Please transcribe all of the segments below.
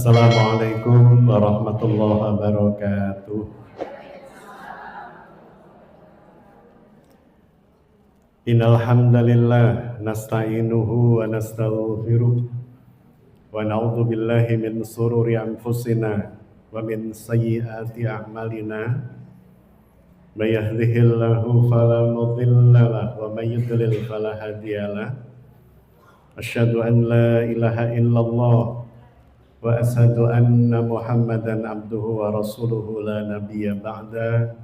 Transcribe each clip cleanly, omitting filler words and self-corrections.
Assalamualaikum warahmatullahi wabarakatuh. Innal hamdalillah nasta'inuhu wa nastaghfiruh wa na'udzu billahi min shururi anfusina wa min sayyiati a'malina. May yahdihillahu fala mudilla lahu wa may yudlil fala hadiyalah. Asyhadu an la ilaha illallah wa ashhadu anna Muhammadan abduhu wa rasuluhu la nabiyya ba'da.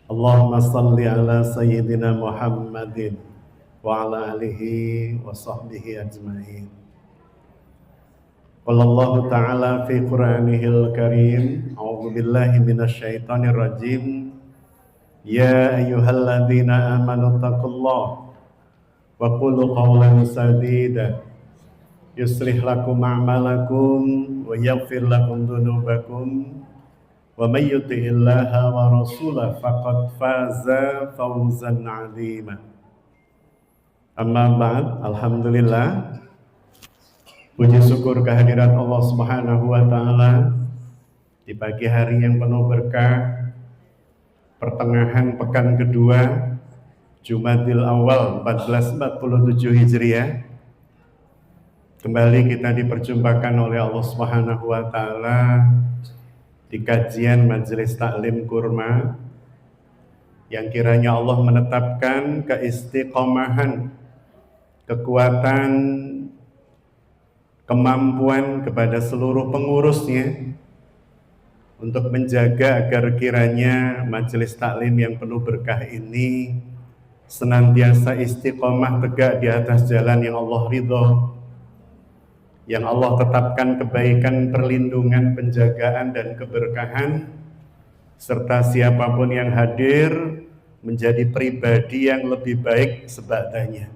Allahumma salli ala sayyidina Muhammadin wa ala alihi wa sahbihi ajma'in. Qala Allah ta'ala fi Qur'anihil Karim, a'udzu billahi minasyaitonir rajim. Ya ayyuhalladzina amanu taqullaha wa qulu qawlan sadida yuslih lakum a'malakum wa yaghfir lakum dhunubakum wa may yuti'illaha wa rasulahu faqad faza fawzan 'azima. Amma ba'd, alhamdulillah, puji syukur kehadirat Allah Subhanahu wa taala di pagi hari yang penuh berkah, pertengahan pekan kedua Jumadil Awal 1447 Hijriah. Kembali kita diperjumpakan oleh Allah Subhanahu wa taala di kajian Majelis Taklim Kurma yang kiranya Allah menetapkan keistiqomahan, kekuatan, kemampuan kepada seluruh pengurusnya untuk menjaga agar kiranya Majelis Taklim yang penuh berkah ini senantiasa istiqomah tegak di atas jalan yang Allah ridho, yang Allah tetapkan kebaikan, perlindungan, penjagaan, dan keberkahan, serta siapapun yang hadir menjadi pribadi yang lebih baik sebagainya.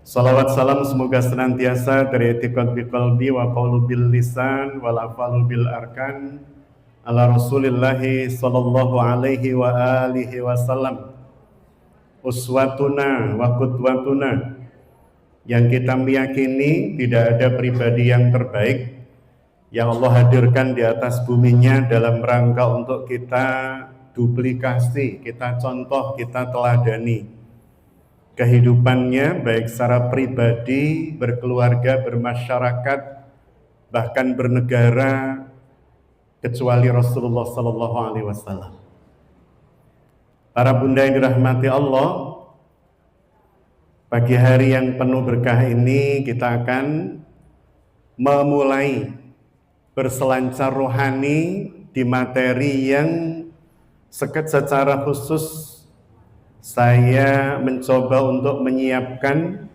Salawat salam semoga senantiasa ter'etiqad biqalbi wa qawlu bil lisan wal afalu bil arkan ala Rasulillahi sallallahu alaihi wa alihi wasallam, uswatuna wa qudwatuna, yang kita meyakini tidak ada pribadi yang terbaik yang Allah hadirkan di atas buminya dalam rangka untuk kita duplikasi, kita contoh, kita teladani kehidupannya baik secara pribadi, berkeluarga, bermasyarakat, bahkan bernegara, kecuali Rasulullah sallallahu alaihi wasallam. Para bunda yang dirahmati Allah, pagi hari yang penuh berkah ini kita akan memulai berselancar rohani di materi yang secara khusus saya mencoba untuk menyiapkan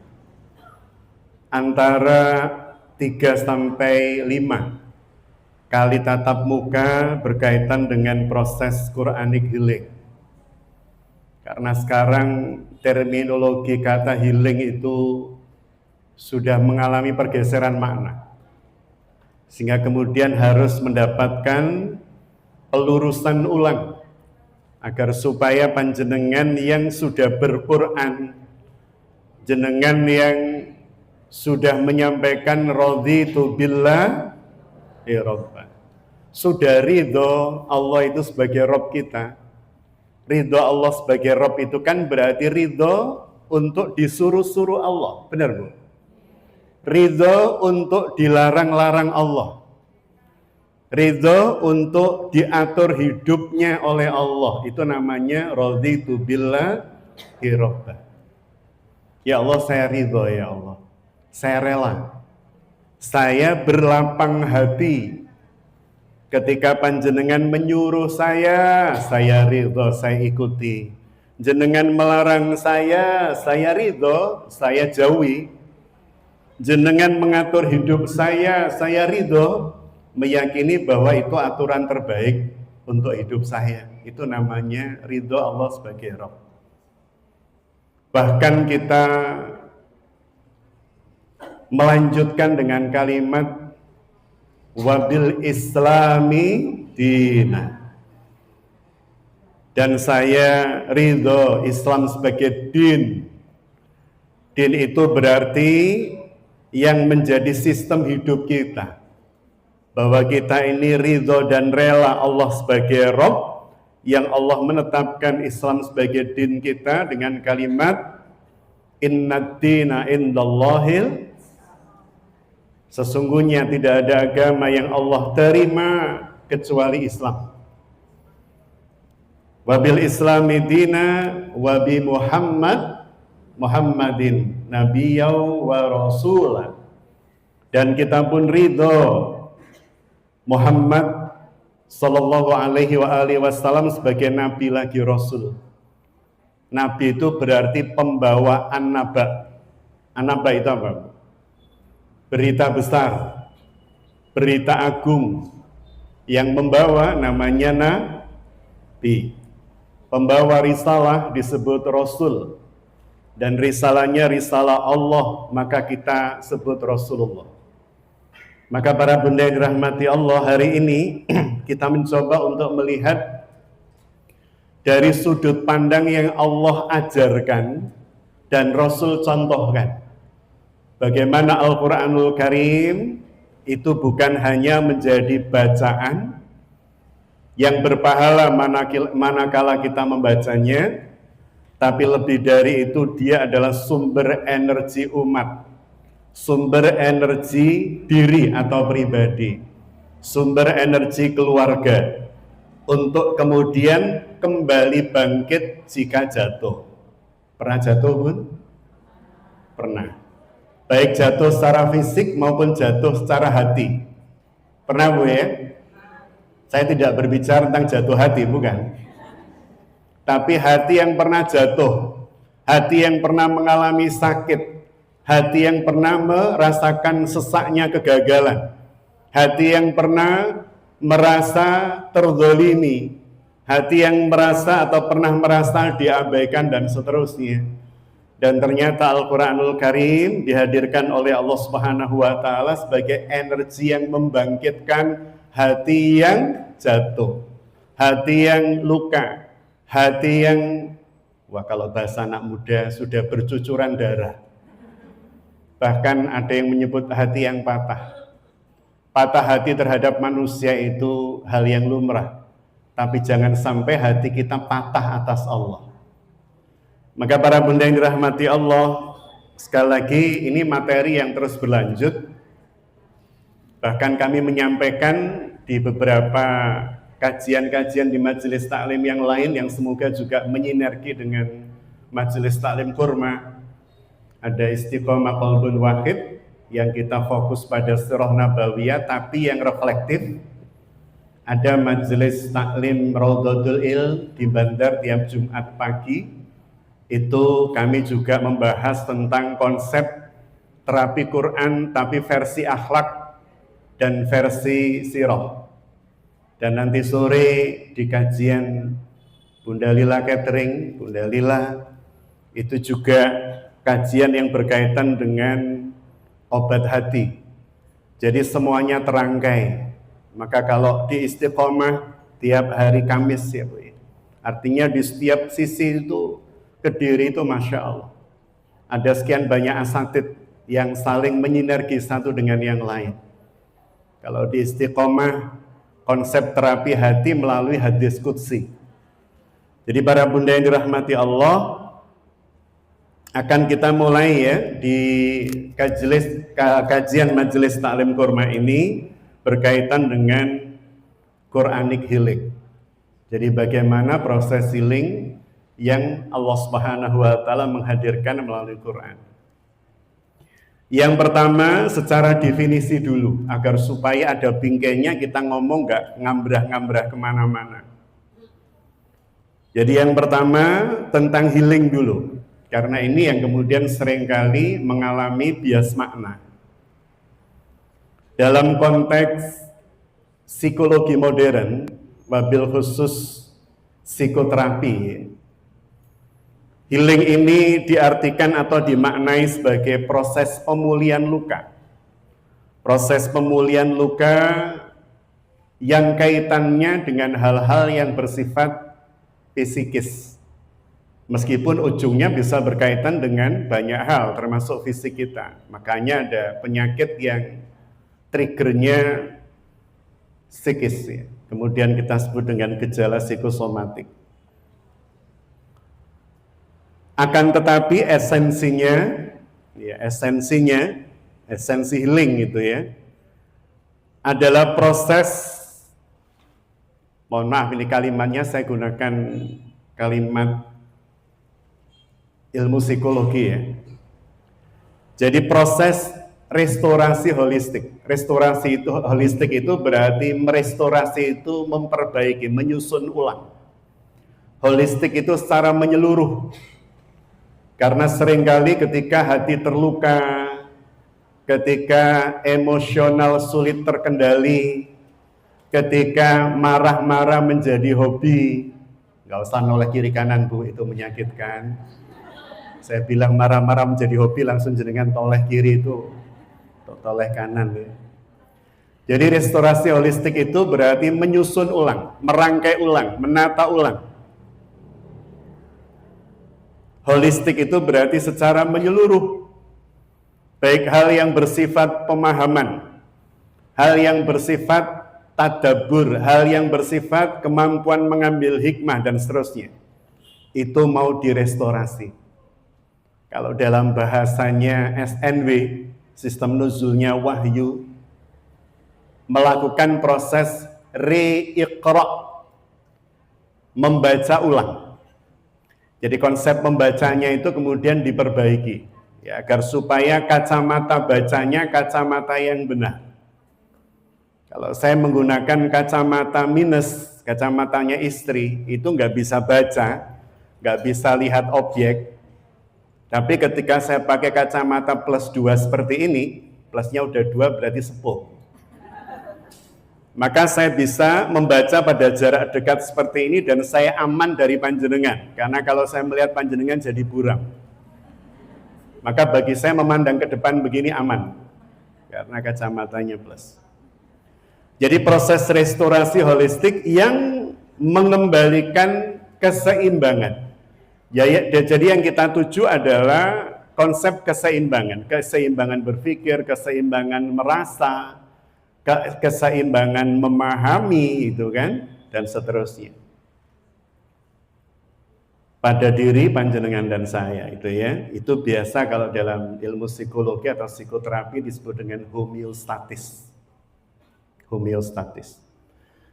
antara 3 sampai 5 kali tatap muka berkaitan dengan proses Quranic healing. Karena sekarang terminologi kata healing itu sudah mengalami pergeseran makna, sehingga kemudian harus mendapatkan pelurusan ulang agar supaya panjenengan yang sudah berquran, jenengan yang sudah menyampaikan raditu billahi robba, sudah ridho Allah itu sebagai Rob kita. Ridho Allah sebagai Rob itu kan berarti ridho untuk disuruh-suruh Allah, benar Bu? Ridho untuk dilarang-larang Allah, ridho untuk diatur hidupnya oleh Allah, itu namanya raditu billahi robba. Ya Allah, saya ridho, ya Allah, saya rela, saya berlapang hati ketika panjenengan menyuruh saya ridho, saya ikuti. Jenengan melarang saya ridho, saya jauhi. Jenengan mengatur hidup saya ridho, meyakini bahwa itu aturan terbaik untuk hidup saya. Itu namanya ridho Allah sebagai Rabb. Bahkan kita melanjutkan dengan kalimat wabil islami dina, dan saya ridho Islam sebagai din. Din itu berarti yang menjadi sistem hidup kita, bahwa kita ini ridho dan rela Allah sebagai Rabb, yang Allah menetapkan Islam sebagai din kita dengan kalimat innad dina indallahil, sesungguhnya tidak ada agama yang Allah terima kecuali Islam. Wabil islami dina wabi Muhammadin nabiyaw wa rasulah, dan kita pun ridho Muhammad sallallahu alaihi wasallam sebagai nabi lagi rasul. Nabi itu berarti pembawa an-naba. An-naba itu apa? Berita besar, berita agung. Yang membawa namanya nabi. Pembawa risalah disebut rasul, dan risalahnya risalah Allah, maka kita sebut Rasulullah. Maka para bunda yang dirahmati Allah, hari ini kita mencoba untuk melihat dari sudut pandang yang Allah ajarkan dan Rasul contohkan. Bagaimana Al-Quranul Karim itu bukan hanya menjadi bacaan yang berpahala manakala kita membacanya, tapi lebih dari itu dia adalah sumber energi umat, sumber energi diri atau pribadi, sumber energi keluarga, untuk kemudian kembali bangkit jika jatuh. Pernah jatuh Bun? Pernah. Baik jatuh secara fisik maupun jatuh secara hati. Pernah Bu ya? Saya tidak berbicara tentang jatuh hati, bukan. Tapi hati yang pernah jatuh, hati yang pernah mengalami sakit, hati yang pernah merasakan sesaknya kegagalan, hati yang pernah merasa terzolimi, hati yang merasa atau pernah merasa diabaikan dan seterusnya. Dan ternyata Al-Quranul Karim dihadirkan oleh Allah Subhanahu wa Ta'ala sebagai energi yang membangkitkan hati yang jatuh, hati yang luka, hati yang, wah kalau bahasa anak muda, sudah bercucuran darah. Bahkan ada yang menyebut hati yang patah. Patah hati terhadap manusia itu hal yang lumrah, tapi jangan sampai hati kita patah atas Allah. Maka para bunda yang dirahmati Allah, sekali lagi ini materi yang terus berlanjut. Bahkan kami menyampaikan di beberapa kajian-kajian di majelis taklim yang lain yang semoga juga menyinergi dengan majelis taklim kurma. Ada Istiqomah Qalbun Wahid yang kita fokus pada sirah nabawiyah tapi yang reflektif. Ada majelis taklim Raudhatul Ilm di Bandar tiap Jumat pagi. Itu kami juga membahas tentang konsep terapi Quran tapi versi akhlak dan versi sirah. Dan nanti sore di kajian Bunda Lila Catering, Bunda Lila, itu juga kajian yang berkaitan dengan obat hati. Jadi semuanya terangkai. Maka kalau di Istiqomah tiap hari Kamis ya Bu, artinya di setiap sisi itu Kediri itu Masya Allah ada sekian banyak asatid yang saling menyinergi satu dengan yang lain. Kalau di Istiqomah konsep terapi hati melalui hadis qudsi. Jadi para bunda yang dirahmati Allah, akan kita mulai ya di kajian majelis taklim kurma ini berkaitan dengan Quranic healing. Jadi bagaimana proses healing yang Allah Subhanahu wa Ta'ala menghadirkan melalui Quran. Yang pertama secara definisi dulu, agar supaya ada bingkainya kita ngomong nggak ngambrah-ngambrah kemana-mana. Jadi yang pertama tentang healing dulu, karena ini yang kemudian seringkali mengalami bias makna. Dalam konteks psikologi modern, wabil khusus psikoterapi, healing ini diartikan atau dimaknai sebagai proses pemulihan luka. Proses pemulihan luka yang kaitannya dengan hal-hal yang bersifat psikis. Meskipun ujungnya bisa berkaitan dengan banyak hal, termasuk fisik kita. Makanya ada penyakit yang triggernya psikis, ya. Kemudian kita sebut dengan gejala psikosomatik. Akan tetapi esensinya, esensi healing itu ya, adalah proses, mohon maaf ini kalimatnya saya gunakan kalimat ilmu psikologi ya. Jadi proses restorasi holistik. Restorasi itu holistik itu berarti merestorasi itu memperbaiki, menyusun ulang. Holistik itu secara menyeluruh. Karena seringkali ketika hati terluka, ketika emosional sulit terkendali, ketika marah-marah menjadi hobi, nggak usah noleh kiri kanan Bu, itu menyakitkan. Saya bilang marah-marah menjadi hobi, langsung jenengan toleh kiri itu, toleh kanan. Ya. Jadi restorasi holistik itu berarti menyusun ulang, merangkai ulang, menata ulang. Holistik itu berarti secara menyeluruh, baik hal yang bersifat pemahaman, hal yang bersifat tadabbur, hal yang bersifat kemampuan mengambil hikmah dan seterusnya. Itu mau direstorasi. Kalau dalam bahasanya SNW, sistem nuzulnya wahyu, melakukan proses re-iqra', membaca ulang. Jadi konsep membacanya itu kemudian diperbaiki, ya, agar supaya kacamata bacanya kacamata yang benar. Kalau saya menggunakan kacamata minus, kacamatanya istri, itu nggak bisa baca, nggak bisa lihat objek. Tapi ketika saya pakai kacamata plus 2 seperti ini, plusnya udah 2 berarti sepuh. Maka saya bisa membaca pada jarak dekat seperti ini dan saya aman dari panjenengan. Karena kalau saya melihat panjenengan jadi buram. Maka bagi saya memandang ke depan begini aman. Karena kacamatanya plus. Jadi proses restorasi holistik yang mengembalikan keseimbangan. Jadi yang kita tuju adalah konsep keseimbangan berpikir, keseimbangan merasa, keseimbangan memahami, itu kan, dan seterusnya. Pada diri panjenengan dan saya, itu ya, itu biasa kalau dalam ilmu psikologi atau psikoterapi disebut dengan homeostatis. Homeostatis.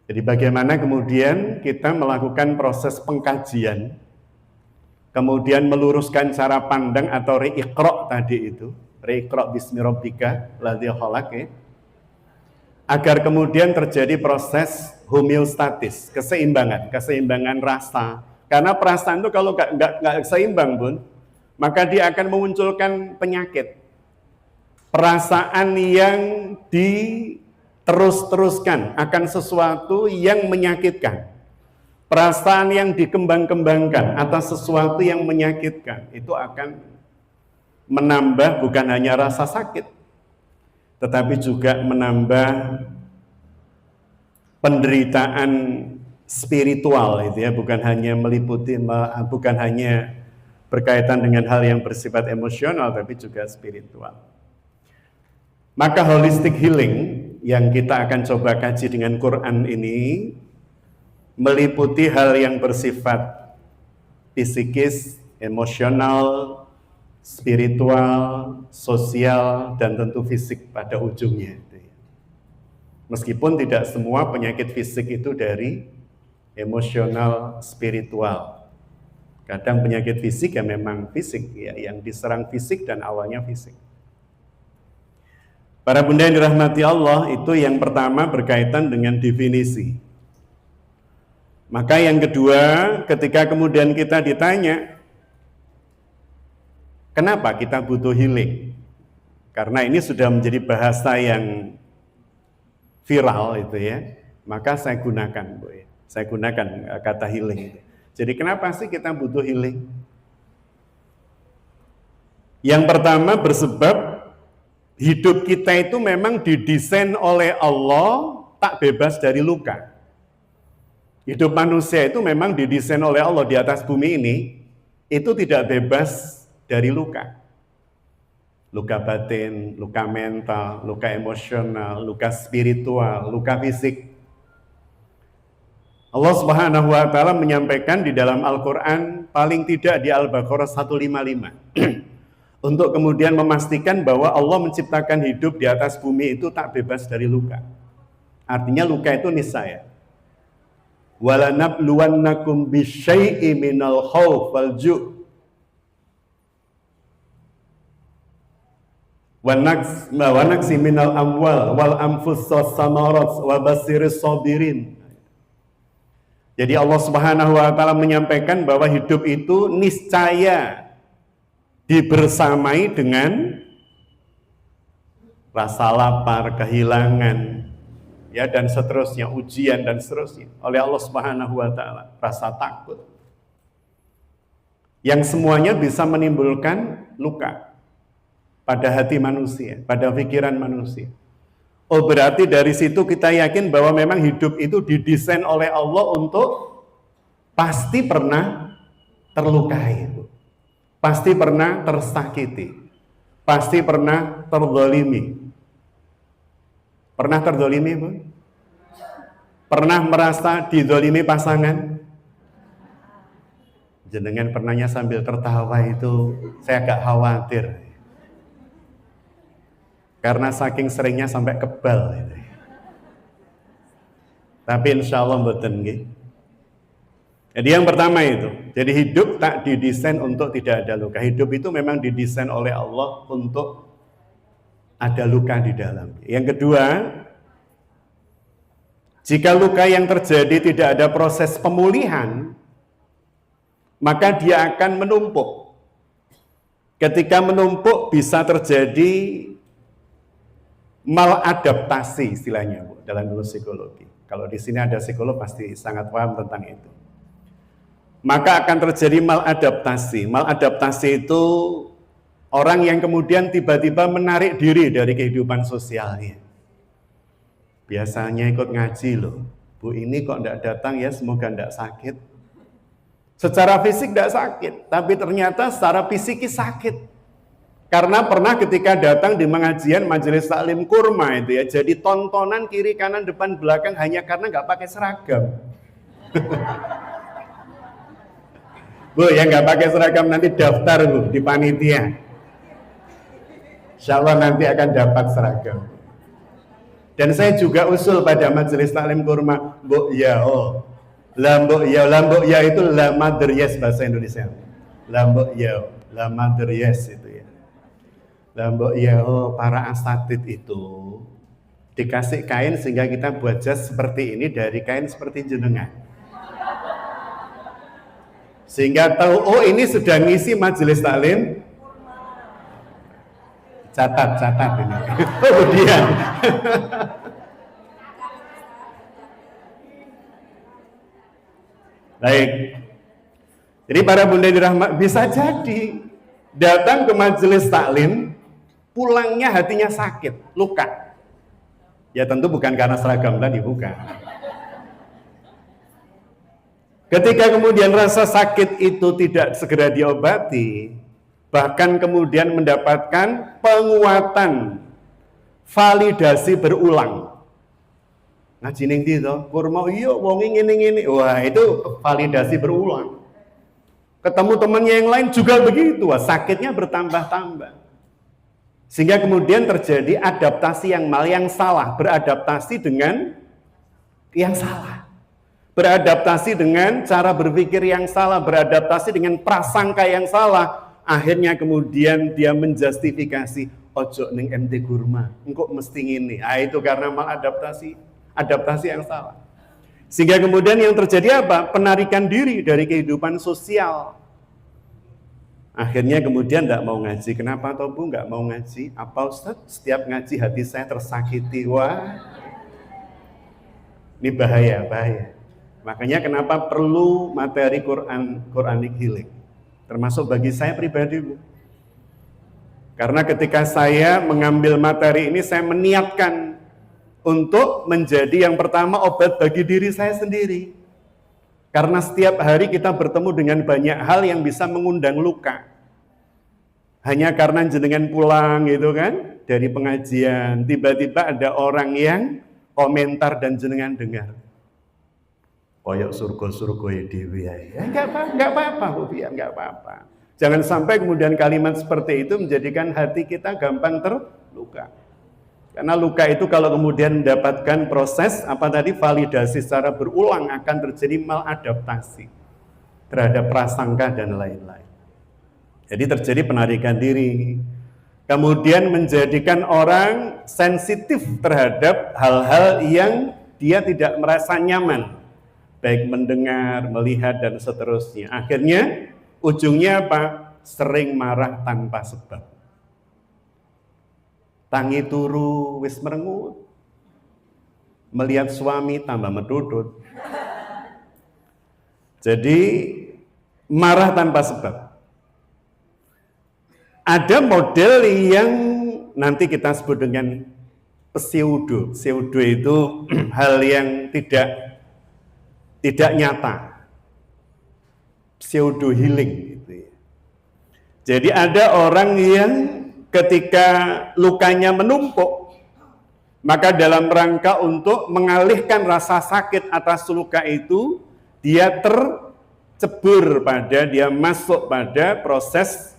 Jadi bagaimana kemudian kita melakukan proses pengkajian, kemudian meluruskan cara pandang atau re-iqra' tadi itu, re-iqra' bismi rabbika ladzi khalaq, ya, agar kemudian terjadi proses homeostatis, keseimbangan rasa. Karena perasaan itu kalau nggak seimbang Bun, maka dia akan memunculkan penyakit. Perasaan yang diterus-teruskan akan sesuatu yang menyakitkan. Perasaan yang dikembang-kembangkan atas sesuatu yang menyakitkan, itu akan menambah bukan hanya rasa sakit, tetapi juga menambah penderitaan spiritual, itu ya, bukan hanya bukan hanya berkaitan dengan hal yang bersifat emosional, tapi juga spiritual. Maka holistic healing yang kita akan coba kaji dengan Quran ini meliputi hal yang bersifat psikis, emosional, spiritual, sosial, dan tentu fisik pada ujungnya. Meskipun tidak semua penyakit fisik itu dari emosional, spiritual. Kadang penyakit fisik ya memang fisik, ya, yang diserang fisik dan awalnya fisik. Para bunda yang dirahmati Allah, itu yang pertama berkaitan dengan definisi. Maka yang kedua, ketika kemudian kita ditanya, kenapa kita butuh healing? Karena ini sudah menjadi bahasa yang viral itu ya, maka saya gunakan kata healing itu. Jadi kenapa sih kita butuh healing? Yang pertama bersebab hidup kita itu memang didesain oleh Allah tak bebas dari luka. Hidup manusia itu memang didesain oleh Allah di atas bumi ini itu tidak bebas dari luka. Luka batin, luka mental, luka emosional, luka spiritual, luka fisik. Allah Subhanahu wa taala menyampaikan di dalam Al-Qur'an paling tidak di Al-Baqarah 155 untuk kemudian memastikan bahwa Allah menciptakan hidup di atas bumi itu tak bebas dari luka. Artinya luka itu niscaya. Walanabluwannakum bisyai'in minal khauf wal ju' wa naqsi minal amwal wal anfus was samarat wa basiris sabirin. Jadi Allah Subhanahu wa taala menyampaikan bahwa hidup itu niscaya dibersamai dengan rasa lapar, kehilangan, ya dan seterusnya, ujian dan seterusnya oleh Allah Subhanahu wa taala, rasa takut. Yang semuanya bisa menimbulkan luka pada hati manusia, pada pikiran manusia. Oh, berarti dari situ kita yakin bahwa memang hidup itu didesain oleh Allah untuk pasti pernah terlukai, pasti pernah tersakiti, pasti pernah terzalimi. Pernah terzalimi, Bu? Pernah merasa dizalimi pasangan? Jenengan pernahnya sambil tertawa itu saya agak khawatir. Karena saking seringnya sampai kebal itu. Tapi insya Allah mboten nggih. Jadi yang pertama itu, jadi hidup tak didesain untuk tidak ada luka. Hidup itu memang didesain oleh Allah untuk ada luka di dalam. Yang kedua, jika luka yang terjadi tidak ada proses pemulihan, maka dia akan menumpuk. Ketika menumpuk bisa terjadi maladaptasi istilahnya, Bu, dalam ilmu psikologi. Kalau di sini ada psikolog pasti sangat paham tentang itu. Maka akan terjadi maladaptasi. Maladaptasi itu orang yang kemudian tiba-tiba menarik diri dari kehidupan sosialnya. Biasanya ikut ngaji loh. Bu ini kok enggak datang ya, semoga enggak sakit. Secara fisik enggak sakit, tapi ternyata secara psikis sakit. Karena pernah ketika datang di pengajian majelis taklim kurma itu ya, jadi tontonan kiri kanan depan belakang hanya karena nggak pakai seragam. Bu, yang nggak pakai seragam nanti daftar Bu di panitia. Insya Allah nanti akan dapat seragam. Dan saya juga usul pada majelis taklim kurma, Bu ya oh, lambuk ya itu la madriyes bahasa Indonesia. Lambuk ya, la madriyes itu ya. Lambok ya, para asatid itu dikasih kain sehingga kita buat jas seperti ini dari kain seperti jenengan. Sehingga tahu, oh ini sudah ngisi majelis taklim. Catat ini. Kemudian. Baik. Jadi para bunda dirahmat, bisa jadi datang ke majelis taklim, pulangnya hatinya sakit, luka. Ya tentu bukan karena seragam tadi, bukan. Ketika kemudian rasa sakit itu tidak segera diobati, bahkan kemudian mendapatkan penguatan, validasi berulang. Ngaji ning ndi to? Kurma iya wong ngene-ngene. Wah, itu validasi berulang. Ketemu temannya yang lain juga begitu, sakitnya bertambah-tambah. Sehingga kemudian terjadi adaptasi yang salah, beradaptasi dengan yang salah. Beradaptasi dengan cara berpikir yang salah, beradaptasi dengan prasangka yang salah. Akhirnya kemudian dia menjustifikasi, ojo ning MT Kurma, engkau mesti ngini. Itu karena maladaptasi, adaptasi yang salah. Sehingga kemudian yang terjadi apa? Penarikan diri dari kehidupan sosial. Akhirnya kemudian tidak mau ngaji. Kenapa toh Bu nggak mau ngaji? Apa Ustaz? Setiap ngaji hati saya tersakiti. Wah, ini bahaya. Makanya kenapa perlu materi Quranic healing. Termasuk bagi saya pribadi, Bu. Karena ketika saya mengambil materi ini, saya meniatkan untuk menjadi yang pertama obat bagi diri saya sendiri. Karena setiap hari kita bertemu dengan banyak hal yang bisa mengundang luka. Hanya karena jenengan pulang gitu kan, dari pengajian, tiba-tiba ada orang yang komentar dan jenengan dengar. Koyok surga-surga ya dewi ya. Enggak apa-apa, Bu Bian, enggak apa-apa. Jangan sampai kemudian kalimat seperti itu menjadikan hati kita gampang terluka. Karena luka itu kalau kemudian mendapatkan proses validasi secara berulang akan terjadi maladaptasi terhadap prasangka dan lain-lain. Jadi terjadi penarikan diri. Kemudian menjadikan orang sensitif terhadap hal-hal yang dia tidak merasa nyaman. Baik mendengar, melihat, dan seterusnya. Akhirnya ujungnya apa? Sering marah tanpa sebab. Tangi turu wis merengut. Melihat suami tambah medudut. Jadi marah tanpa sebab. Ada model yang nanti kita sebut dengan pseudo. Pseudo itu hal yang tidak nyata. Pseudo healing gitu ya. Jadi ada orang yang ketika lukanya menumpuk, maka dalam rangka untuk mengalihkan rasa sakit atas luka itu, dia tercebur dia masuk pada proses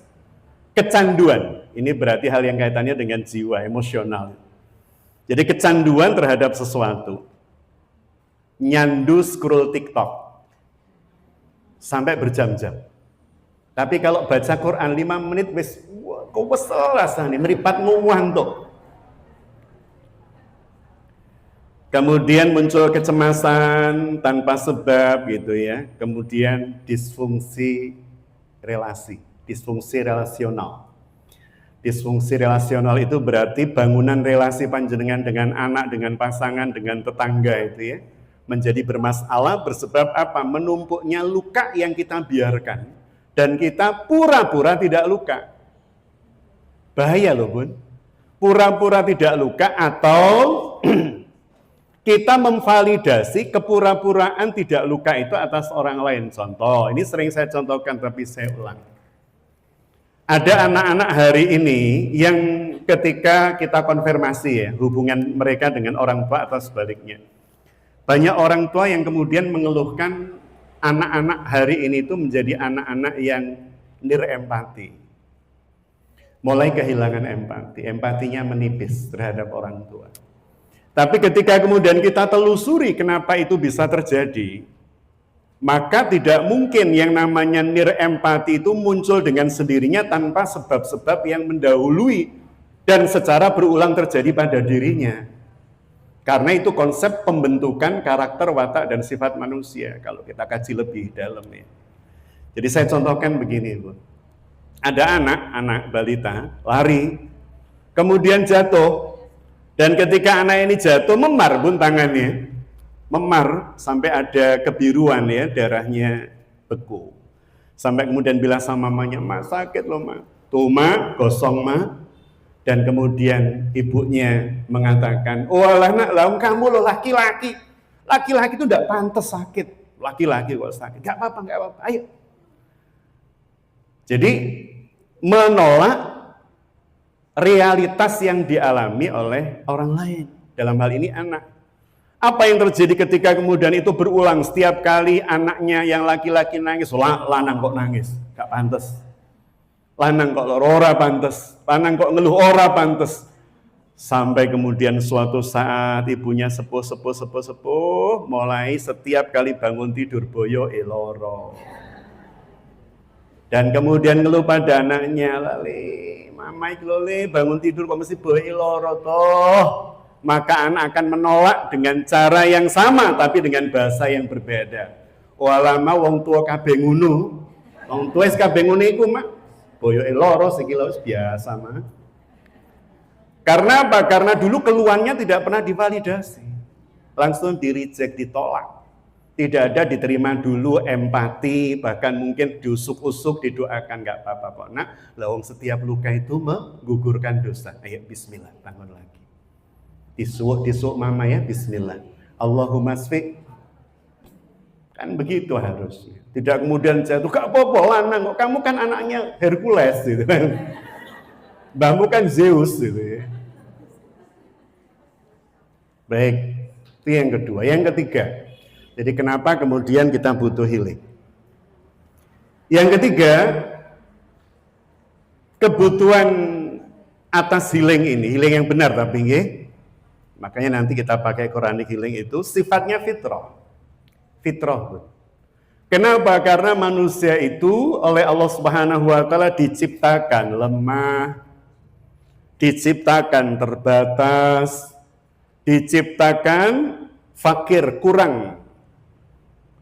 kecanduan. Ini berarti hal yang kaitannya dengan jiwa, emosional. Jadi kecanduan terhadap sesuatu. Nyandu scroll TikTok sampai berjam-jam. Tapi kalau baca Quran 5 menit wis kok kesel rasanya, meripat ngantuk. Kemudian muncul kecemasan tanpa sebab gitu ya. Kemudian disfungsi relasi, disfungsi relasional. Disfungsi relasional itu berarti bangunan relasi panjenengan dengan anak, dengan pasangan, dengan tetangga itu ya, menjadi bermasalah bersebab apa? Menumpuknya luka yang kita biarkan dan kita pura-pura tidak luka. Bahaya loh Bun. Pura-pura tidak luka atau kita memvalidasi kepura-puraan tidak luka itu atas orang lain. Contoh, ini sering saya contohkan tapi saya ulang. Ada anak-anak hari ini yang ketika kita konfirmasi ya, hubungan mereka dengan orang tua atau sebaliknya. Banyak orang tua yang kemudian mengeluhkan anak-anak hari ini itu menjadi anak-anak yang nirempati. Mulai kehilangan empati, empatinya menipis terhadap orang tua. Tapi ketika kemudian kita telusuri kenapa itu bisa terjadi, maka tidak mungkin yang namanya nirempati itu muncul dengan sendirinya tanpa sebab-sebab yang mendahului dan secara berulang terjadi pada dirinya. Karena itu konsep pembentukan karakter, watak, dan sifat manusia kalau kita kaji lebih dalam ya. Jadi saya contohkan begini Bu. Ada anak balita lari, kemudian jatuh, dan ketika anak ini jatuh memar Bun tangannya, memar sampai ada kebiruan ya, darahnya beku. Sampai kemudian bilang sama mamanya, "Ma, sakit loh Ma." Tuh Ma, gosong Ma. Dan kemudian ibunya mengatakan, "Oh alah nak, kamu loh laki-laki. Laki-laki itu tidak pantas sakit. Laki-laki kok sakit. Gak apa-apa, ayo." Jadi menolak realitas yang dialami oleh orang lain. Dalam hal ini anak. Apa yang terjadi ketika kemudian itu berulang setiap kali anaknya yang laki-laki nangis, lanang kok nangis, gak pantas. Lanang kok ora pantas, lanang kok ngeluh ora pantas. Sampai kemudian suatu saat ibunya sepuh, mulai setiap kali bangun tidur boyo eloro. Dan kemudian ngeluh pada anaknya, "Lali, mama iklole bangun tidur kok mesti boyo eloro toh." Maka anak akan menolak dengan cara yang sama tapi dengan bahasa yang berbeda. Walama wong tua kabeh ngono. Wong tua wis kabeh ngono iku, Mak. Boyo eloro sekilo biasa, Mak. Karena apa? Karena dulu keluhannya tidak pernah divalidasi. Langsung di-reject, ditolak. Tidak ada diterima dulu empati, bahkan mungkin diusuk-usuk, didoakan, nggak apa-apa kok. Nah, lawang setiap luka itu menggugurkan dosa. Ayo bismillah, bangun lagi. Disuk mama ya, bismillah. Allahumma sfi. Kan begitu harusnya. Tidak kemudian jatuh, gak apa-apa lanang kok, kamu kan anaknya Hercules gitu kan. Mbahmu kan Zeus gitu ya. Baik, itu yang kedua. Yang ketiga, jadi kenapa kemudian kita butuh healing? Yang ketiga, kebutuhan atas healing ini, healing yang benar tapi nggih. Makanya nanti kita pakai Quranic healing itu sifatnya fitrah. Fitrah. Kenapa? Karena manusia itu oleh Allah Subhanahu wa taala diciptakan lemah, diciptakan terbatas, diciptakan fakir, kurang,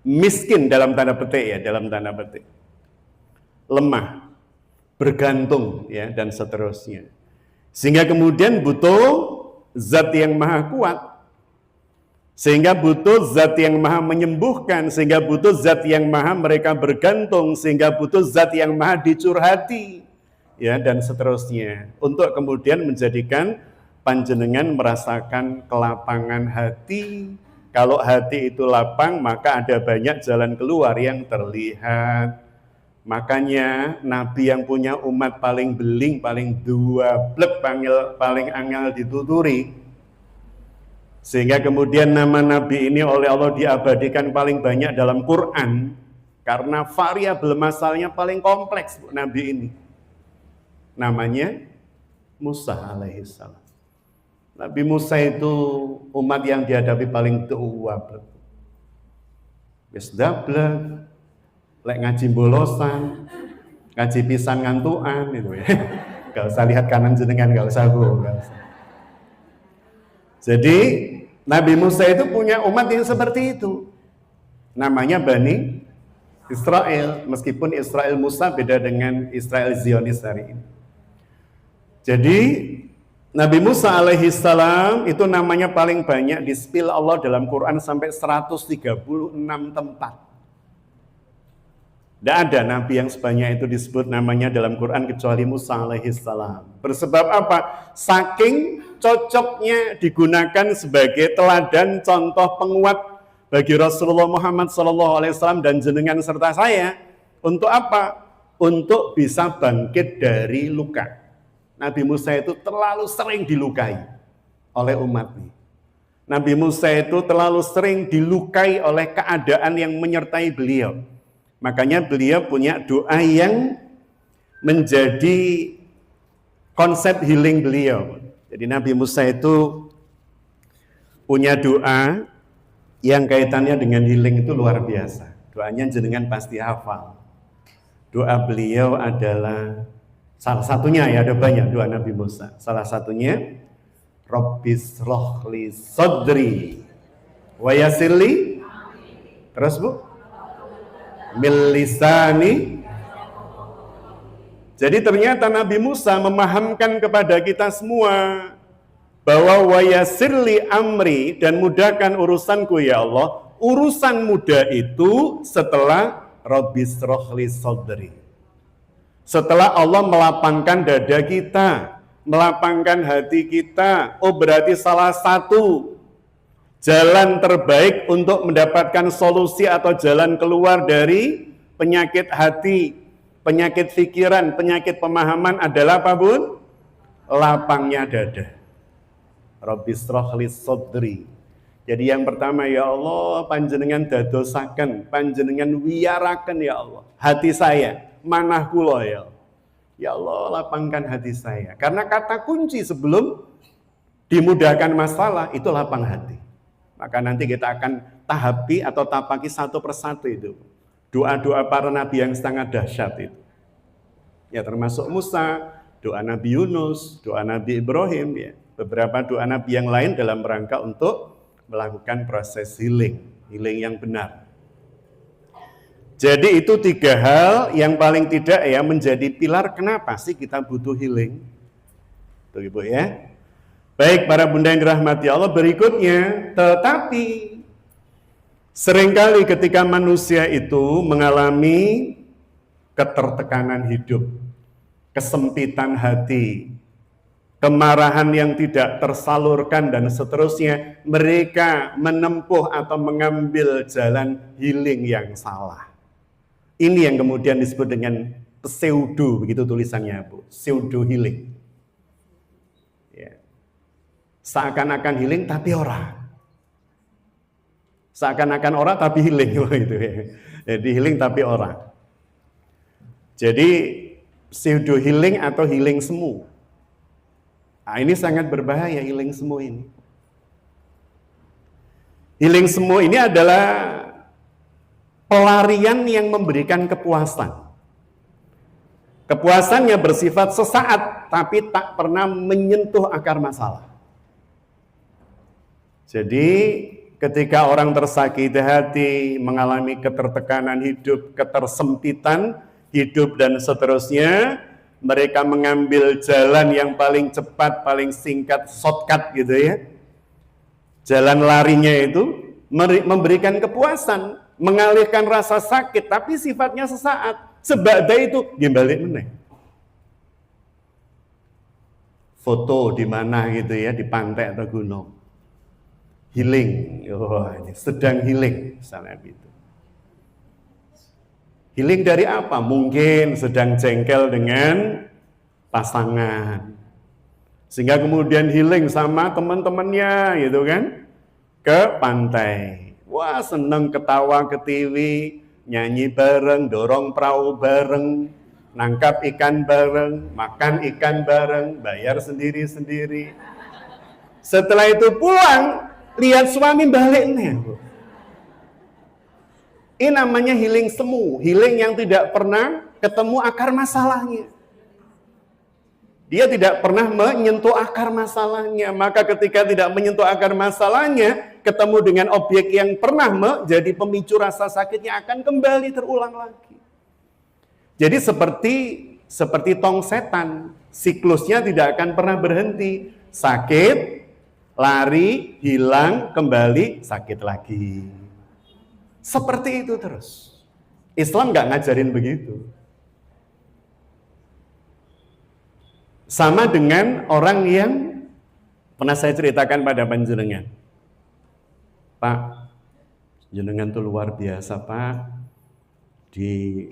miskin dalam tanda petik ya, dalam tanda petik. Lemah, bergantung ya dan seterusnya. Sehingga kemudian butuh zat yang maha kuat. Sehingga butuh zat yang maha menyembuhkan, sehingga butuh zat yang maha mereka bergantung, sehingga butuh zat yang maha dicurhati, ya dan seterusnya. Untuk kemudian menjadikan panjenengan merasakan kelapangan hati. Kalau hati itu lapang, maka ada banyak jalan keluar yang terlihat. Makanya Nabi yang punya umat paling beling, paling dua blek, paling angel dituturi. Sehingga kemudian nama Nabi ini oleh Allah diabadikan paling banyak dalam Quran karena variabel masalahnya paling kompleks Nabi ini. Namanya Musa alaihissalam. Nabi Musa itu umat yang dihadapi paling tua. Wis dablek, lek ngaji bolosan, ngaji pisan ngantuan itu ya. Gak usah lihat kanan jenengan, gak usah bu, gak usah. Jadi Nabi Musa itu punya umat yang seperti itu. Namanya Bani Israel, meskipun Israel Musa beda dengan Israel Zionis hari ini. Jadi Nabi Musa alaihissalam itu namanya paling banyak di-spill Allah dalam Quran sampai 136 tempat. Tidak ada Nabi yang sebanyak itu disebut namanya dalam Quran kecuali Musa alaihissalam. Bersebab apa? Saking cocoknya digunakan sebagai teladan contoh penguat bagi Rasulullah Muhammad SAW dan jenengan serta saya. Untuk apa? Untuk bisa bangkit dari luka. Nabi Musa itu terlalu sering dilukai oleh umatnya. Nabi Musa itu terlalu sering dilukai oleh keadaan yang menyertai beliau. Makanya beliau punya doa yang menjadi konsep healing beliau. Jadi Nabi Musa itu punya doa yang kaitannya dengan healing itu luar biasa. Doanya jenengan pasti hafal. Doa beliau adalah salah satunya ya, ada banyak doa Nabi Musa. Salah satunya Rabbis rohli sodri wa yassirli. Terus Bu? Milisani. Jadi ternyata Nabi Musa memahamkan kepada kita semua bahwa wayasirli amri, dan mudahkan urusanku ya Allah. Urusan mudah itu setelah Rabbis rohli sodri. Setelah Allah melapangkan dada kita, melapangkan hati kita. Oh berarti salah satu jalan terbaik untuk mendapatkan solusi atau jalan keluar dari penyakit hati, penyakit pikiran, penyakit pemahaman adalah apa Bun? Lapangnya dada. Rabbis rohli sodri. Jadi yang pertama ya Allah, panjenengan dadosaken, panjenengan wiyaraken ya Allah hati saya, manah kula ya Allah. Ya Allah lapangkan hati saya. Karena kata kunci sebelum dimudahkan masalah itu lapang hati. Maka nanti kita akan tahapi atau tapaki satu persatu itu. Doa-doa para nabi yang sangat dahsyat itu. Ya termasuk Musa, doa Nabi Yunus, doa Nabi Ibrahim, ya. Beberapa doa nabi yang lain dalam rangka untuk melakukan proses healing yang benar. Jadi itu 3 hal yang paling tidak ya menjadi pilar kenapa sih kita butuh healing. Tuh Ibu ya. Baik para bunda yang dirahmati Allah, berikutnya, tetapi seringkali ketika manusia itu mengalami ketertekanan hidup, kesempitan hati, kemarahan yang tidak tersalurkan dan seterusnya, mereka menempuh atau mengambil jalan healing yang salah. Ini yang kemudian disebut dengan pseudo, begitu tulisannya Bu, pseudo healing. Ya. Seakan-akan healing tapi ora. Seakan-akan ora tapi healing gitu ya. Jadi healing tapi ora. Jadi pseudo healing atau healing semu. Nah, ini sangat berbahaya healing semu ini. Healing semu ini adalah pelarian yang memberikan kepuasan. Kepuasannya bersifat sesaat, tapi tak pernah menyentuh akar masalah. Jadi ketika orang tersakiti hati, mengalami ketertekanan hidup, ketersempitan hidup dan seterusnya, mereka mengambil jalan yang paling cepat, paling singkat, shortcut gitu ya. Jalan larinya itu memberikan kepuasan, mengalihkan rasa sakit, tapi sifatnya sesaat. Sebadai itu balik meneh. Foto di mana gitu ya, di pantai atau gunung. Healing, ini sedang healing, misalnya gitu. Healing dari apa? Mungkin sedang jengkel dengan pasangan. Sehingga kemudian healing sama teman-temannya gitu kan. Ke pantai. Wah, seneng ketawa ketiwi, nyanyi bareng, dorong perahu bareng, nangkap ikan bareng, makan ikan bareng, bayar sendiri-sendiri. Setelah itu pulang, lihat suami balik nih. Ini namanya healing semu, healing yang tidak pernah ketemu akar masalahnya. Dia tidak pernah menyentuh akar masalahnya, maka ketika tidak menyentuh akar masalahnya, ketemu dengan objek yang pernah menjadi pemicu rasa sakitnya akan kembali terulang lagi. Jadi seperti tong setan, siklusnya tidak akan pernah berhenti. Sakit, lari, hilang, kembali, sakit lagi. Seperti itu terus. Islam nggak ngajarin begitu. Sama dengan orang yang pernah saya ceritakan pada panjenengan. Pak, jenengan tuh luar biasa Pak. Di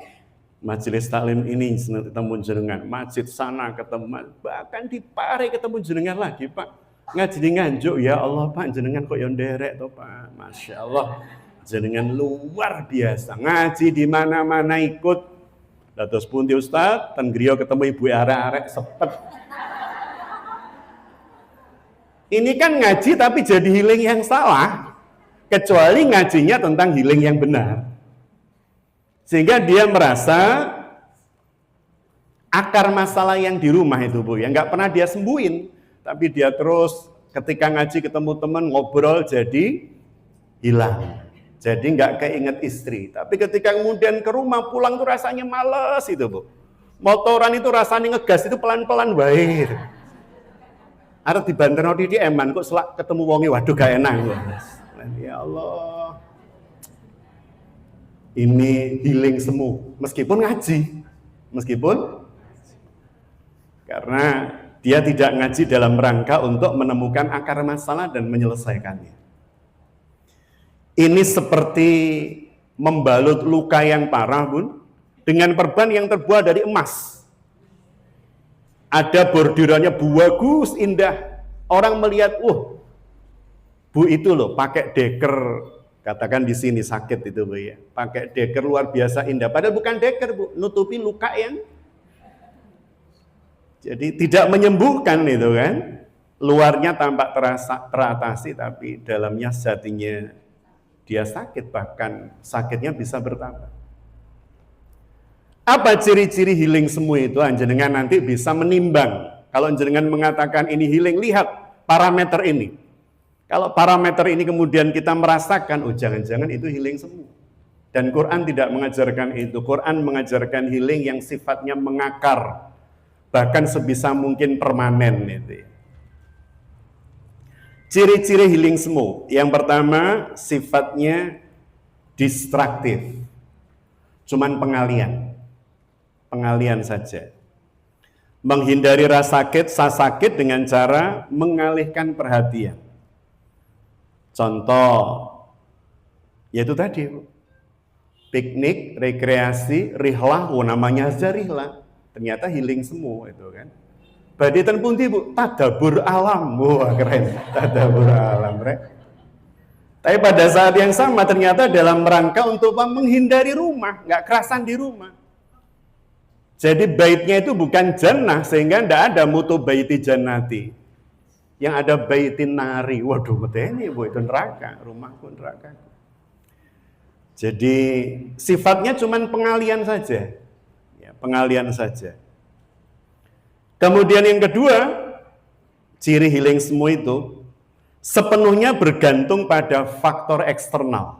majelis taklim ini ketemu jenengan, masjid sana ketemu, bahkan di Pare ketemu jenengan lagi Pak. Ngaji di Nganjuk, ya Allah Pak, jenengan kok yang derek tuh Pak. Masya Allah, jenengan luar biasa. Ngaji di mana-mana ikut. Dados pundi Ustaz, ten griya ketemu ibu arek-arek sepet. Ini kan ngaji tapi jadi healing yang salah. Kecuali ngajinya tentang healing yang benar. Sehingga dia merasa akar masalah yang di rumah itu Bu, yang nggak pernah dia sembuhin, tapi dia terus ketika ngaji ketemu teman ngobrol jadi hilang. Jadi nggak keinget istri. Tapi ketika kemudian ke rumah pulang tuh rasanya males itu Bu. Motoran itu rasanya ngegas itu pelan-pelan baik. Arep dibanterno di eman kok selak ketemu wonge waduh gak enak. Ya Allah. Ini healing semu meskipun ngaji. Karena dia tidak ngaji dalam rangka untuk menemukan akar masalah dan menyelesaikannya. Ini seperti membalut luka yang parah Bun, dengan perban yang terbuat dari emas. Ada bordirannya bagus, indah. Orang melihat, Bu itu loh pakai deker, katakan di sini sakit itu Bu ya. Pakai deker luar biasa indah. Padahal bukan deker Bu, nutupi luka yang jadi tidak menyembuhkan itu kan. Luarnya tampak teratasi tapi dalamnya sejatinya dia sakit, bahkan sakitnya bisa bertambah. Apa ciri-ciri healing semu itu? Jenengan nanti bisa menimbang. Kalau jenengan mengatakan ini healing, lihat parameter ini. Kalau parameter ini kemudian kita merasakan, jangan-jangan itu healing semu. Dan Quran tidak mengajarkan itu. Quran mengajarkan healing yang sifatnya mengakar, bahkan sebisa mungkin permanen itu. Ciri-ciri healing semu. Yang pertama, sifatnya distraktif. Cuman pengalian saja. Menghindari rasa sakit dengan cara mengalihkan perhatian. Contoh, yaitu tadi, piknik, rekreasi, rihlah, namanya aja rihlah. Ternyata healing semua itu kan. Baditan pun Bu, tadabur alam. Wah keren, tadabur alam. Tapi pada saat yang sama ternyata dalam rangka untuk menghindari rumah, nggak kerasan di rumah. Jadi baitnya itu bukan jannah, sehingga tidak ada mutu baiti jannati. Yang ada baitin nari. Waduh, ini Bu, itu neraka, rumahku neraka. Jadi sifatnya cuma pengalian saja. Ya, pengalian saja. Kemudian yang kedua, ciri healing semua itu sepenuhnya bergantung pada faktor eksternal.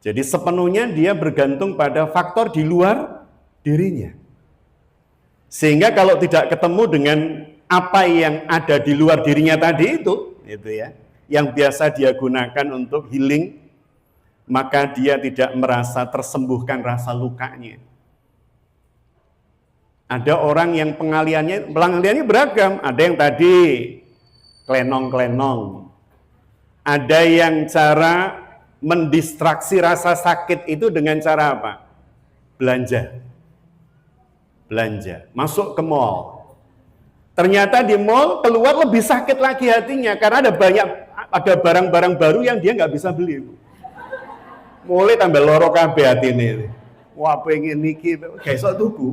Jadi sepenuhnya dia bergantung pada faktor di luar dirinya. Sehingga kalau tidak ketemu dengan apa yang ada di luar dirinya tadi itu ya, yang biasa dia gunakan untuk healing, maka dia tidak merasa tersembuhkan rasa lukanya. Ada orang yang pengaliannya beragam, ada yang tadi klenong-klenong, ada yang cara mendistraksi rasa sakit itu dengan cara apa? Belanja, masuk ke mall. Ternyata di mall keluar lebih sakit lagi hatinya karena ada barang-barang baru yang dia nggak bisa beli. Mulai tambah loro kabeh atine. Wah pengen niki, besok tuku.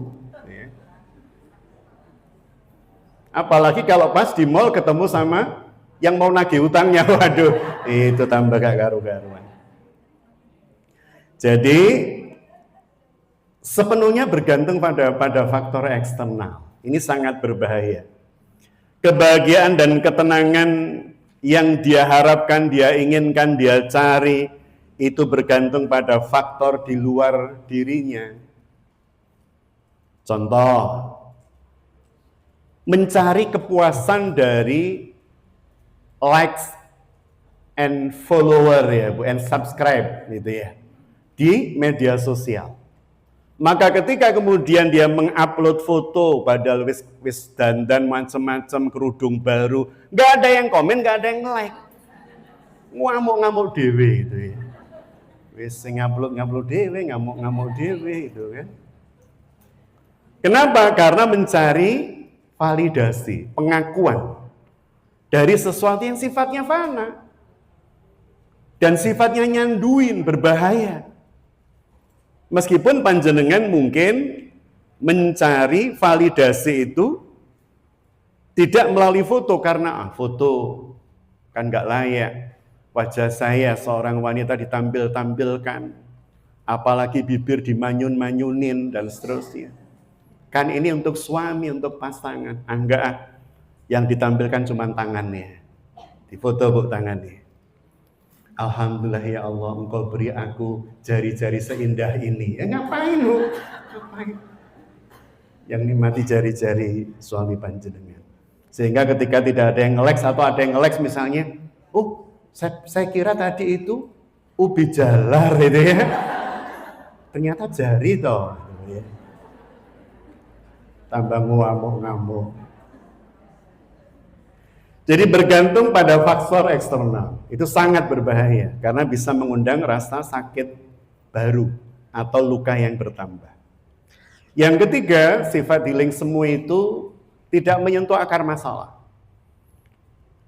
Apalagi kalau pas di mall ketemu sama yang mau nagih utangnya, waduh, itu tambah gak karu-karuan. Jadi sepenuhnya bergantung pada faktor eksternal. Ini sangat berbahaya. Kebahagiaan dan ketenangan yang dia harapkan, dia inginkan, dia cari, itu bergantung pada faktor di luar dirinya. Contoh, mencari kepuasan dari likes and follower ya Bu, and subscribe gitu ya, di media sosial. Maka ketika kemudian dia mengupload foto padahal wis dandan macam-macam, kerudung baru, nggak ada yang komen, nggak ada yang like, ngamuk-ngamuk dewe itu ya. Wis ngupload dewe, ngamuk-ngamuk dewe itu kan. Kenapa? Karena mencari validasi, pengakuan dari sesuatu yang sifatnya fana dan sifatnya nyanduin, berbahaya. Meskipun panjenengan mungkin mencari validasi itu tidak melalui foto, karena foto kan nggak layak. Wajah saya seorang wanita ditampilkan, apalagi bibir dimanyun-manyunin dan seterusnya. Kan ini untuk suami, untuk pasangan. Enggak, yang ditampilkan cuma tangannya. Di foto Bu tangannya. Alhamdulillah ya Allah, Engkau beri aku jari-jari seindah ini. Ya ngapain Bu? Ngapain? Yang nikmati jari-jari suami panjenengan. Sehingga ketika tidak ada yang nge-like atau ada yang nge-like misalnya, saya kira tadi itu ubi jalar itu ya. Ternyata jari toh. Tambah ngamuk-ngamuk. Jadi bergantung pada faktor eksternal, itu sangat berbahaya karena bisa mengundang rasa sakit baru atau luka yang bertambah. Yang ketiga, sifat healing semu itu tidak menyentuh akar masalah.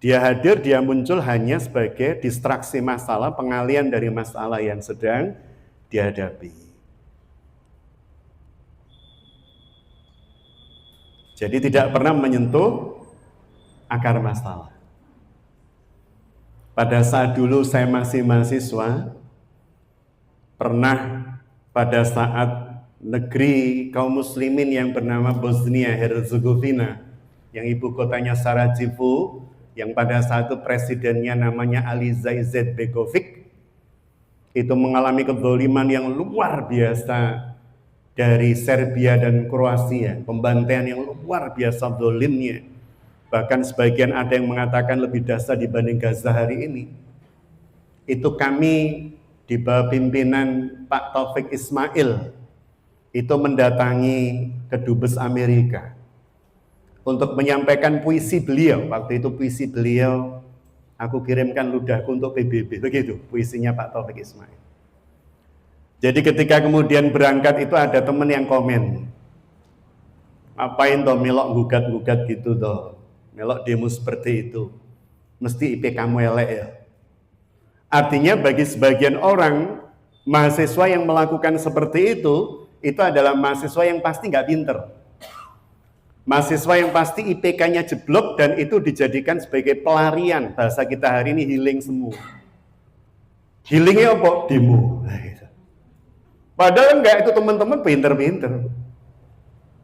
Dia hadir, dia muncul hanya sebagai distraksi masalah, pengalian dari masalah yang sedang dihadapi. Jadi tidak pernah menyentuh akar masalah. Pada saat dulu saya masih mahasiswa, pernah pada saat negeri kaum muslimin yang bernama Bosnia Herzegovina, yang ibu kotanya Sarajevo, yang pada saat itu presidennya namanya Aliza Izetbegovic, itu mengalami kezaliman yang luar biasa dari Serbia dan Kroasia, pembantaian yang luar biasa zalimnya. Bahkan sebagian ada yang mengatakan lebih dahsyat dibanding Gaza hari ini. Itu kami di bawah pimpinan Pak Taufik Ismail itu mendatangi ke Dubes Amerika untuk menyampaikan puisi beliau. Waktu itu puisi beliau aku kirimkan ludahku untuk PBB, begitu puisinya Pak Taufik Ismail. Jadi ketika kemudian berangkat itu ada teman yang komen, ngapain toh melok gugat-gugat gitu toh, melok demo seperti itu, mesti IP kamu elek ya. Artinya bagi sebagian orang, mahasiswa yang melakukan seperti itu adalah mahasiswa yang pasti nggak pinter. Mahasiswa yang pasti IPK-nya jeblok dan itu dijadikan sebagai pelarian. Bahasa kita hari ini healing semua. Healingnya apa? Demo. Padahal enggak, itu teman-teman pinter-pinter.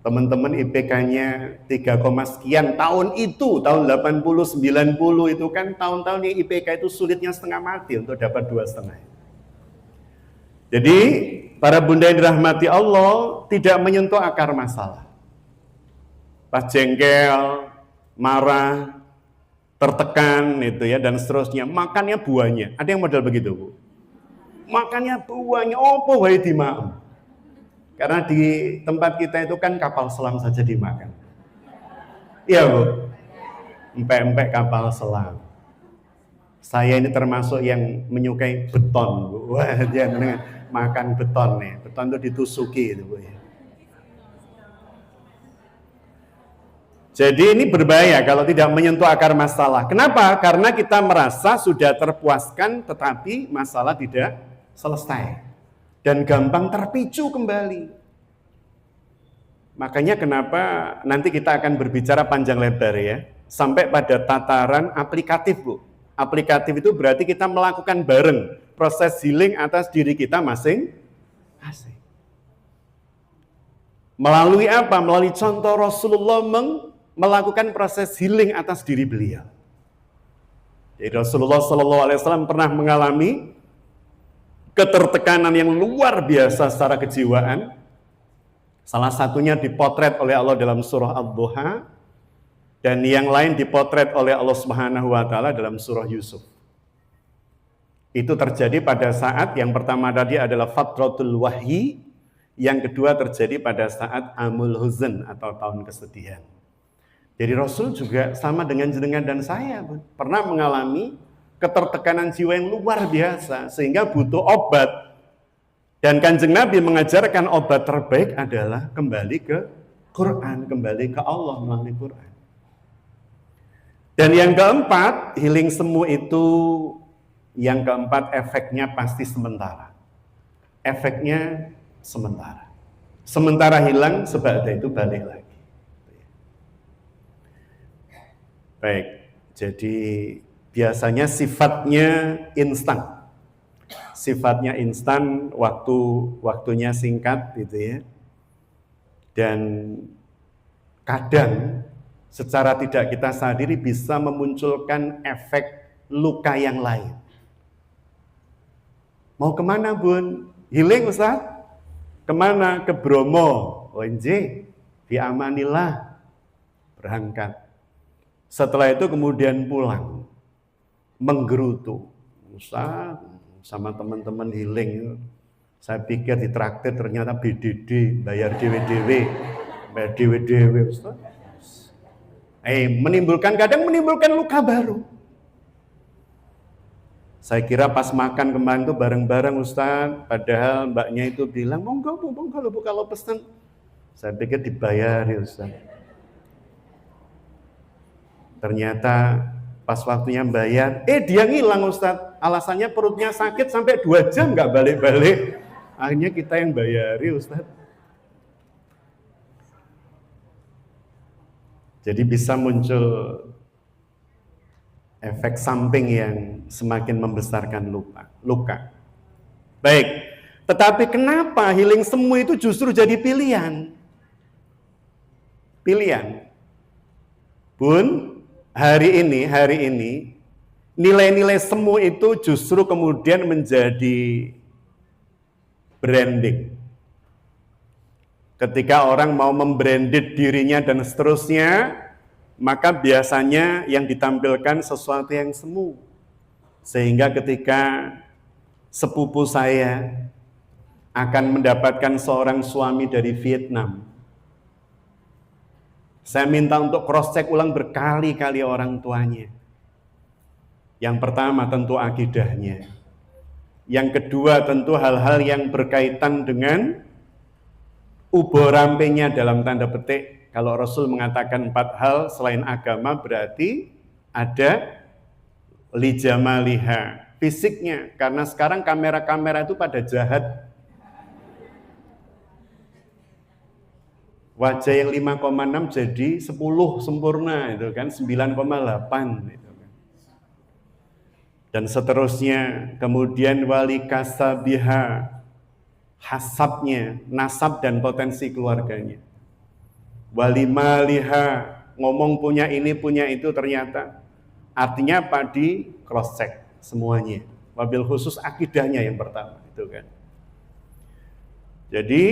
Teman-teman IPK-nya 3, sekian tahun itu, tahun 80, 90 itu kan tahun-tahun yang IPK itu sulitnya setengah mati untuk dapat 2,5. Jadi para bunda yang dirahmati Allah tidak menyentuh akar masalah. Pas jengkel, marah, tertekan itu ya dan seterusnya, makannya buahnya. Ada yang model begitu, Bu? Makannya buahnya, opo wae dimaem. Karena di tempat kita itu kan kapal selam saja dimakan. Iya, Bu. Empek-empek kapal selam. Saya ini termasuk yang menyukai beton, Bu. Wah, dia makan beton nih. Beton itu ditusuki itu, Bu ya. Jadi ini berbahaya kalau tidak menyentuh akar masalah. Kenapa? Karena kita merasa sudah terpuaskan tetapi masalah tidak selesai. Dan gampang terpicu kembali. Makanya kenapa nanti kita akan berbicara panjang lebar ya. Sampai pada tataran aplikatif, Bu. Aplikatif itu berarti kita melakukan bareng proses healing atas diri kita masing-masing. Melalui apa? Melalui contoh Rasulullah melakukan proses healing atas diri beliau. Jadi Rasulullah SAW pernah mengalami ketertekanan yang luar biasa secara kejiwaan. Salah satunya dipotret oleh Allah dalam surah Ad-Duha, dan yang lain dipotret oleh Allah Subhanahu wa taala dalam surah Yusuf. Itu terjadi pada saat yang pertama tadi adalah fatratul wahyi, yang kedua terjadi pada saat amul huzn atau tahun kesedihan. Jadi Rasul juga sama dengan jenengan dan saya pernah mengalami ketertekanan jiwa yang luar biasa sehingga butuh obat. Dan Kanjeng Nabi mengajarkan obat terbaik adalah kembali ke Quran, kembali ke Allah melalui Quran. Dan yang keempat, healing semu itu yang keempat efeknya pasti sementara. Efeknya sementara. Sementara hilang, sebagai itu balik lagi. Baik, jadi biasanya sifatnya instan. Sifatnya instan, waktunya singkat gitu ya. Dan kadang secara tidak kita sadari bisa memunculkan efek luka yang lain. Mau kemana, Bun? Healing, Ustaz? Kemana? Ke Bromo. ONJ, diamanillah. Berangkat. Setelah itu kemudian pulang, menggerutu. Ustaz, sama teman-teman healing, saya pikir ditraktir ternyata BDD, bayar dewe-dewe, Ustaz. Kadang menimbulkan luka baru. Saya kira pas makan kemarin itu bareng-bareng Ustaz, padahal mbaknya itu bilang, monggo Bu, kalau pesan. Saya pikir dibayar ya Ustaz. Ternyata pas waktunya bayar, dia ngilang Ustaz. Alasannya perutnya sakit sampai 2 jam nggak balik-balik. Akhirnya kita yang bayari Ustaz. Jadi bisa muncul efek samping yang semakin membesarkan luka. Baik, tetapi kenapa healing semu itu justru jadi pilihan? Pilihan. Bun, hari ini nilai-nilai semu itu justru kemudian menjadi branding. Ketika orang mau membranded dirinya dan seterusnya, maka biasanya yang ditampilkan sesuatu yang semu. Sehingga ketika sepupu saya akan mendapatkan seorang suami dari Vietnam, Saya minta untuk cross check ulang berkali-kali orang tuanya. Yang pertama tentu akidahnya. Yang kedua tentu hal-hal yang berkaitan dengan uborampenya dalam tanda petik. Kalau Rasul mengatakan 4 hal selain agama berarti ada lijamaliha, fisiknya. Karena sekarang kamera-kamera itu pada jahat. Wajah yang 5,6 jadi 10 sempurna itu kan, 9,8 itu kan. Dan seterusnya, kemudian wali kasabiha, hasabnya, nasab dan potensi keluarganya. Wali maliha, ngomong punya ini punya itu ternyata. Artinya apa? Di cross check semuanya. Wabil khusus akidahnya yang pertama itu kan. Jadi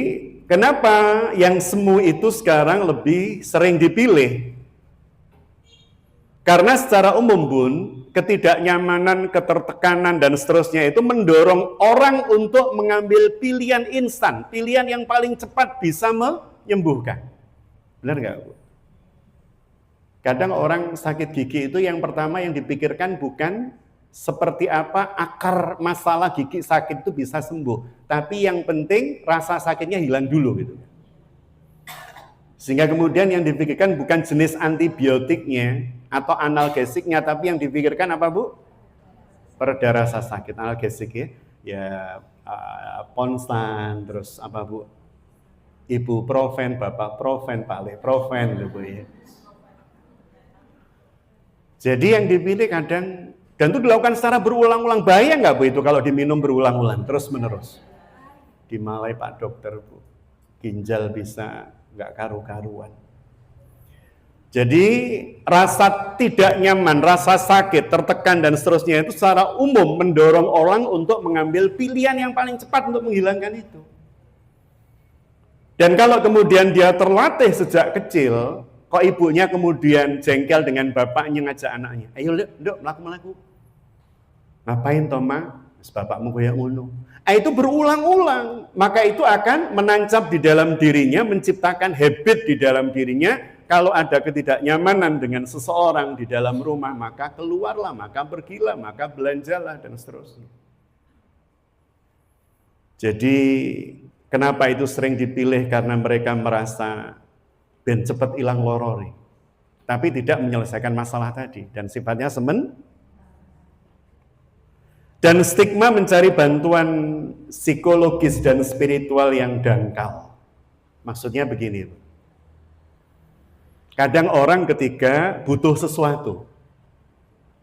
kenapa yang semu itu sekarang lebih sering dipilih? Karena secara umum Bun, ketidaknyamanan, ketertekanan dan seterusnya itu mendorong orang untuk mengambil pilihan instan, pilihan yang paling cepat bisa menyembuhkan. Benar nggak Bu? Kadang orang sakit gigi itu yang pertama yang dipikirkan bukan seperti apa akar masalah gigi sakit itu bisa sembuh, tapi yang penting rasa sakitnya hilang dulu gitu. Sehingga kemudian yang dipikirkan bukan jenis antibiotiknya atau analgesiknya, tapi yang dipikirkan apa Bu? Pereda rasa sakit, analgesik ya Ponstan, terus apa Bu? Ibuprofen, Bapakprofen, Paleprofen gitu Bu ya. Jadi yang dipilih kadang, dan itu dilakukan secara berulang-ulang. Bahaya nggak Bu itu kalau diminum berulang-ulang, terus-menerus? Dimalai Pak Dokter Bu, ginjal bisa nggak karu-karuan. Jadi rasa tidak nyaman, rasa sakit, tertekan dan seterusnya itu secara umum mendorong orang untuk mengambil pilihan yang paling cepat untuk menghilangkan itu. Dan kalau kemudian dia terlatih sejak kecil, kok ibunya kemudian jengkel dengan bapaknya ngajak anaknya, ayo dok melaku-melaku. Ngapain Toma? Bapakmu kayak ngono. Itu berulang-ulang, maka itu akan menancap di dalam dirinya, menciptakan habit di dalam dirinya. Kalau ada ketidaknyamanan dengan seseorang di dalam rumah, maka keluarlah, maka pergilah, maka belanjalah dan seterusnya. Jadi kenapa itu sering dipilih? Karena mereka merasa ben cepet ilang lorori, tapi tidak menyelesaikan masalah tadi dan sifatnya dan stigma mencari bantuan psikologis dan spiritual yang dangkal. Maksudnya begini, kadang orang ketika butuh sesuatu,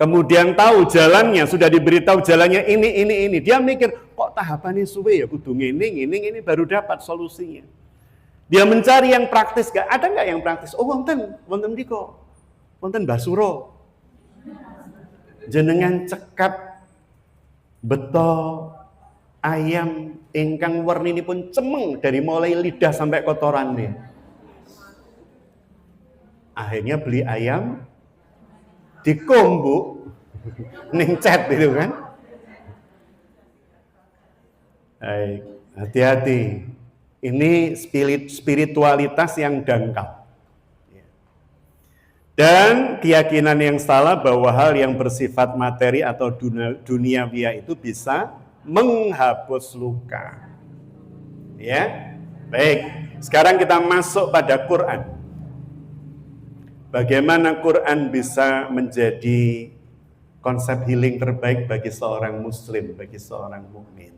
kemudian tahu jalannya, sudah diberitahu jalannya ini, dia mikir, kok tahapannya suwe ya, kudu ini baru dapat solusinya. Dia mencari yang praktis, ada nggak yang praktis? Oh wonten diko, wonten basuro, jenengan cekap beto ayam ingkang werninipun cemeng dari mulai lidah sampai kotorannya. Akhirnya beli ayam dikombu ning cet itu kan. Baik, hati-hati. Ini spiritualitas yang dangkal. Dan keyakinan yang salah bahwa hal yang bersifat materi atau duniawiya itu bisa menghapus luka. Ya, baik. Sekarang kita masuk pada Quran. Bagaimana Quran bisa menjadi konsep healing terbaik bagi seorang muslim, bagi seorang mukmin.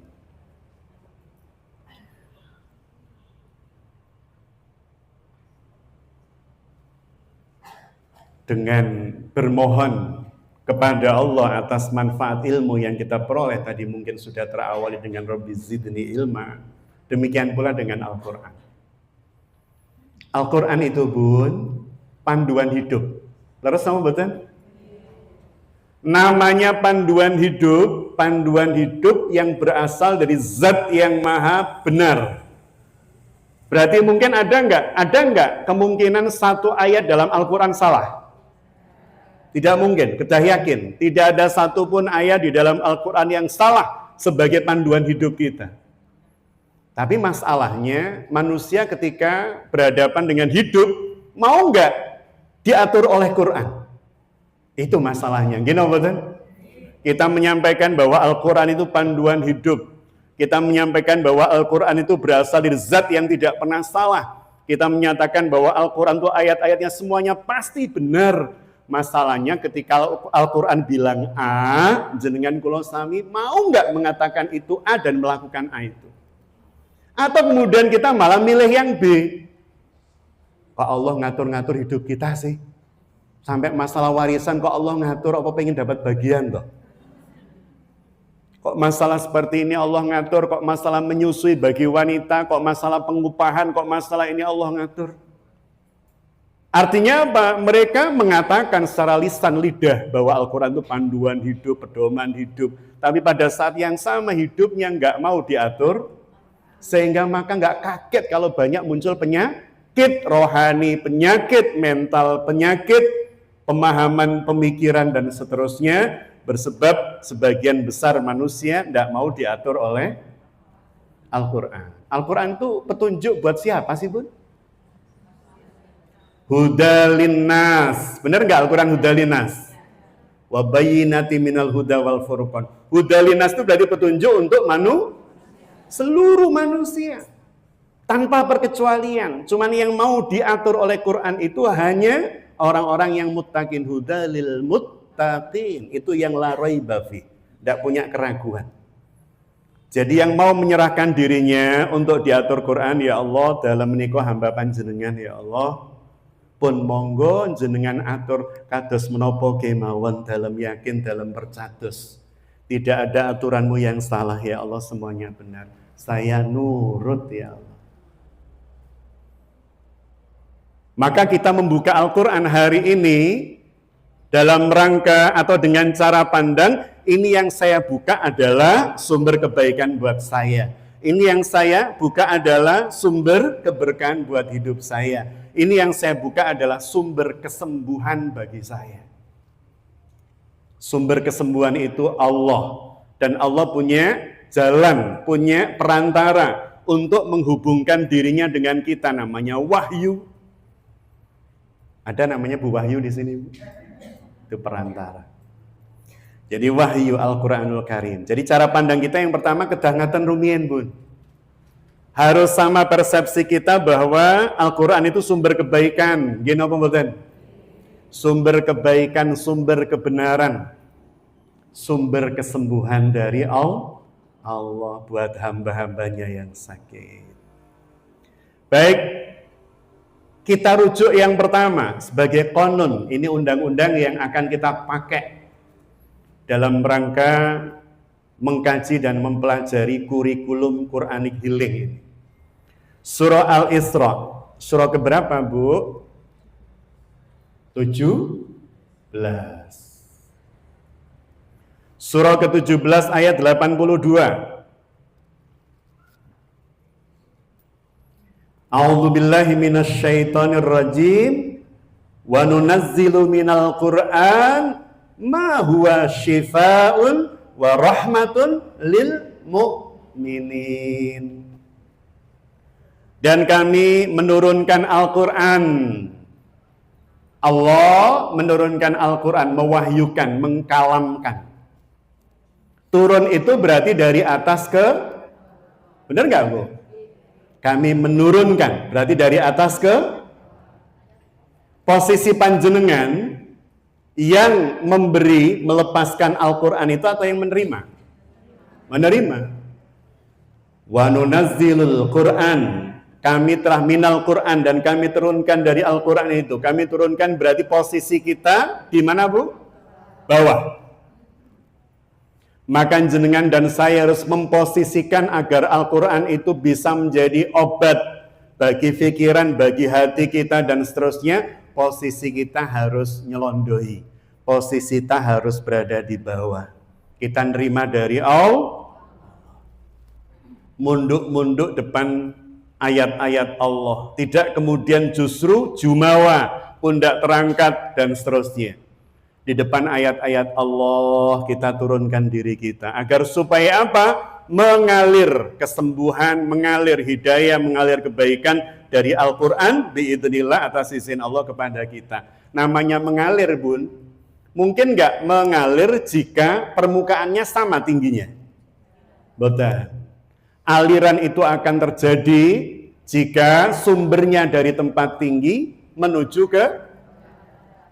Dengan bermohon kepada Allah atas manfaat ilmu yang kita peroleh tadi mungkin sudah terawali dengan Rabbi zidni ilma, demikian pula dengan Al-Quran. Al-Quran itu Bun, panduan hidup. Terus sama betul? Namanya panduan hidup yang berasal dari zat yang maha benar. Berarti mungkin ada enggak kemungkinan satu ayat dalam Al-Quran salah? Tidak mungkin, kita yakin. Tidak ada satupun ayat di dalam Al-Quran yang salah sebagai panduan hidup kita. Tapi masalahnya, manusia ketika berhadapan dengan hidup, mau nggak diatur oleh Quran? Itu masalahnya. Gini betul? Kita menyampaikan bahwa Al-Quran itu panduan hidup. Kita menyampaikan bahwa Al-Quran itu berasal dari zat yang tidak pernah salah. Kita menyatakan bahwa Al-Quran itu ayat-ayatnya semuanya pasti benar. Masalahnya ketika Al-Quran bilang A, jenengan kula sami mau nggak mengatakan itu A dan melakukan A itu? Atau kemudian kita malah milih yang B. Kok Allah ngatur-ngatur hidup kita sih? Sampai masalah warisan kok Allah ngatur, apa pengen dapat bagian toh? Kok masalah seperti ini Allah ngatur, kok masalah menyusui bagi wanita, kok masalah pengupahan, kok masalah ini Allah ngatur. Artinya apa? Mereka mengatakan secara lisan lidah bahwa Al-Quran itu panduan hidup, pedoman hidup. Tapi pada saat yang sama hidupnya nggak mau diatur, sehingga maka nggak kaget kalau banyak muncul penyakit rohani, penyakit mental, penyakit pemahaman, pemikiran, dan seterusnya, bersebab sebagian besar manusia tidak mau diatur oleh Al-Quran. Al-Quran itu petunjuk buat siapa sih, Bun? Hudalinnas. Benar nggak Al-Quran hudalinnas? Wa bayyinati minal huda wal furqan. Hudalinnas itu berarti petunjuk untuk seluruh manusia. Tanpa perkecualian. Cuman yang mau diatur oleh Quran itu hanya orang-orang yang muttaqin, hudalil muttaqin. Itu yang la raiba fi. Tidak punya keraguan. Jadi yang mau menyerahkan dirinya untuk diatur Quran, ya Allah, dalam menikah hamba panjenengan, ya Allah, pun monggo jenengan atur kados menapa kemawon, dalam yakin, dalam percados. Tidak ada aturanmu yang salah, ya Allah, semuanya benar. Saya nurut, ya Allah. Maka kita membuka Al-Quran hari ini dalam rangka atau dengan cara pandang, ini yang saya buka adalah sumber kebaikan buat saya. Ini yang saya buka adalah sumber keberkahan buat hidup saya. Ini yang saya buka adalah sumber kesembuhan bagi saya. Sumber kesembuhan itu Allah. Dan Allah punya jalan, punya perantara untuk menghubungkan dirinya dengan kita, namanya wahyu. Ada namanya Bu Wahyu di sini, Bu. Itu perantara. Jadi wahyu Al-Quranul Karim. Jadi cara pandang kita yang pertama kedangatan rumien, Bun. Harus sama persepsi kita bahwa Al-Quran itu sumber kebaikan. Gini apa mboten? Sumber kebaikan, sumber kebenaran, sumber kesembuhan dari Allah buat hamba-hambanya yang sakit. Baik, kita rujuk yang pertama sebagai konon. Ini undang-undang yang akan kita pakai dalam rangka mengkaji dan mempelajari kurikulum Quranic Healing ini. Surah Al-Isra. Surah keberapa, Bu? 17. Surah ke-17 ayat 82. A'udzu billahi minasyaitonir rajim. Wa nunazzilu minal Qur'an ma huwa syifaa'un wa rahmatun lil mu'minin. Dan kami menurunkan Al-Quran. Allah menurunkan Al-Quran, mewahyukan, mengkalamkan. Turun itu berarti dari atas ke, benar nggak, Bu? Kami menurunkan, berarti dari atas ke, posisi panjenengan yang memberi, melepaskan Al-Quran itu atau yang menerima? Menerima. Wa nunazzilul Qur'an. Kami telah minal Quran dan kami turunkan dari Al-Quran itu. Kami turunkan berarti posisi kita di mana, Bu? Bawah. Maka jenengan dan saya harus memposisikan agar Al-Quran itu bisa menjadi obat bagi pikiran, bagi hati kita dan seterusnya. Posisi kita harus nyelondohi. Posisi kita harus berada di bawah. Kita nerima dari Allah. Munduk-munduk depan ayat-ayat Allah, tidak kemudian justru jumawa, pundak terangkat dan seterusnya. Di depan ayat-ayat Allah kita turunkan diri kita agar supaya apa? Mengalir kesembuhan, mengalir hidayah, mengalir kebaikan dari Al-Quran biidznillah atas izin Allah kepada kita. Namanya mengalir, Bun. Mungkin nggak mengalir jika permukaannya sama tingginya? Betul. Aliran itu akan terjadi jika sumbernya dari tempat tinggi menuju ke,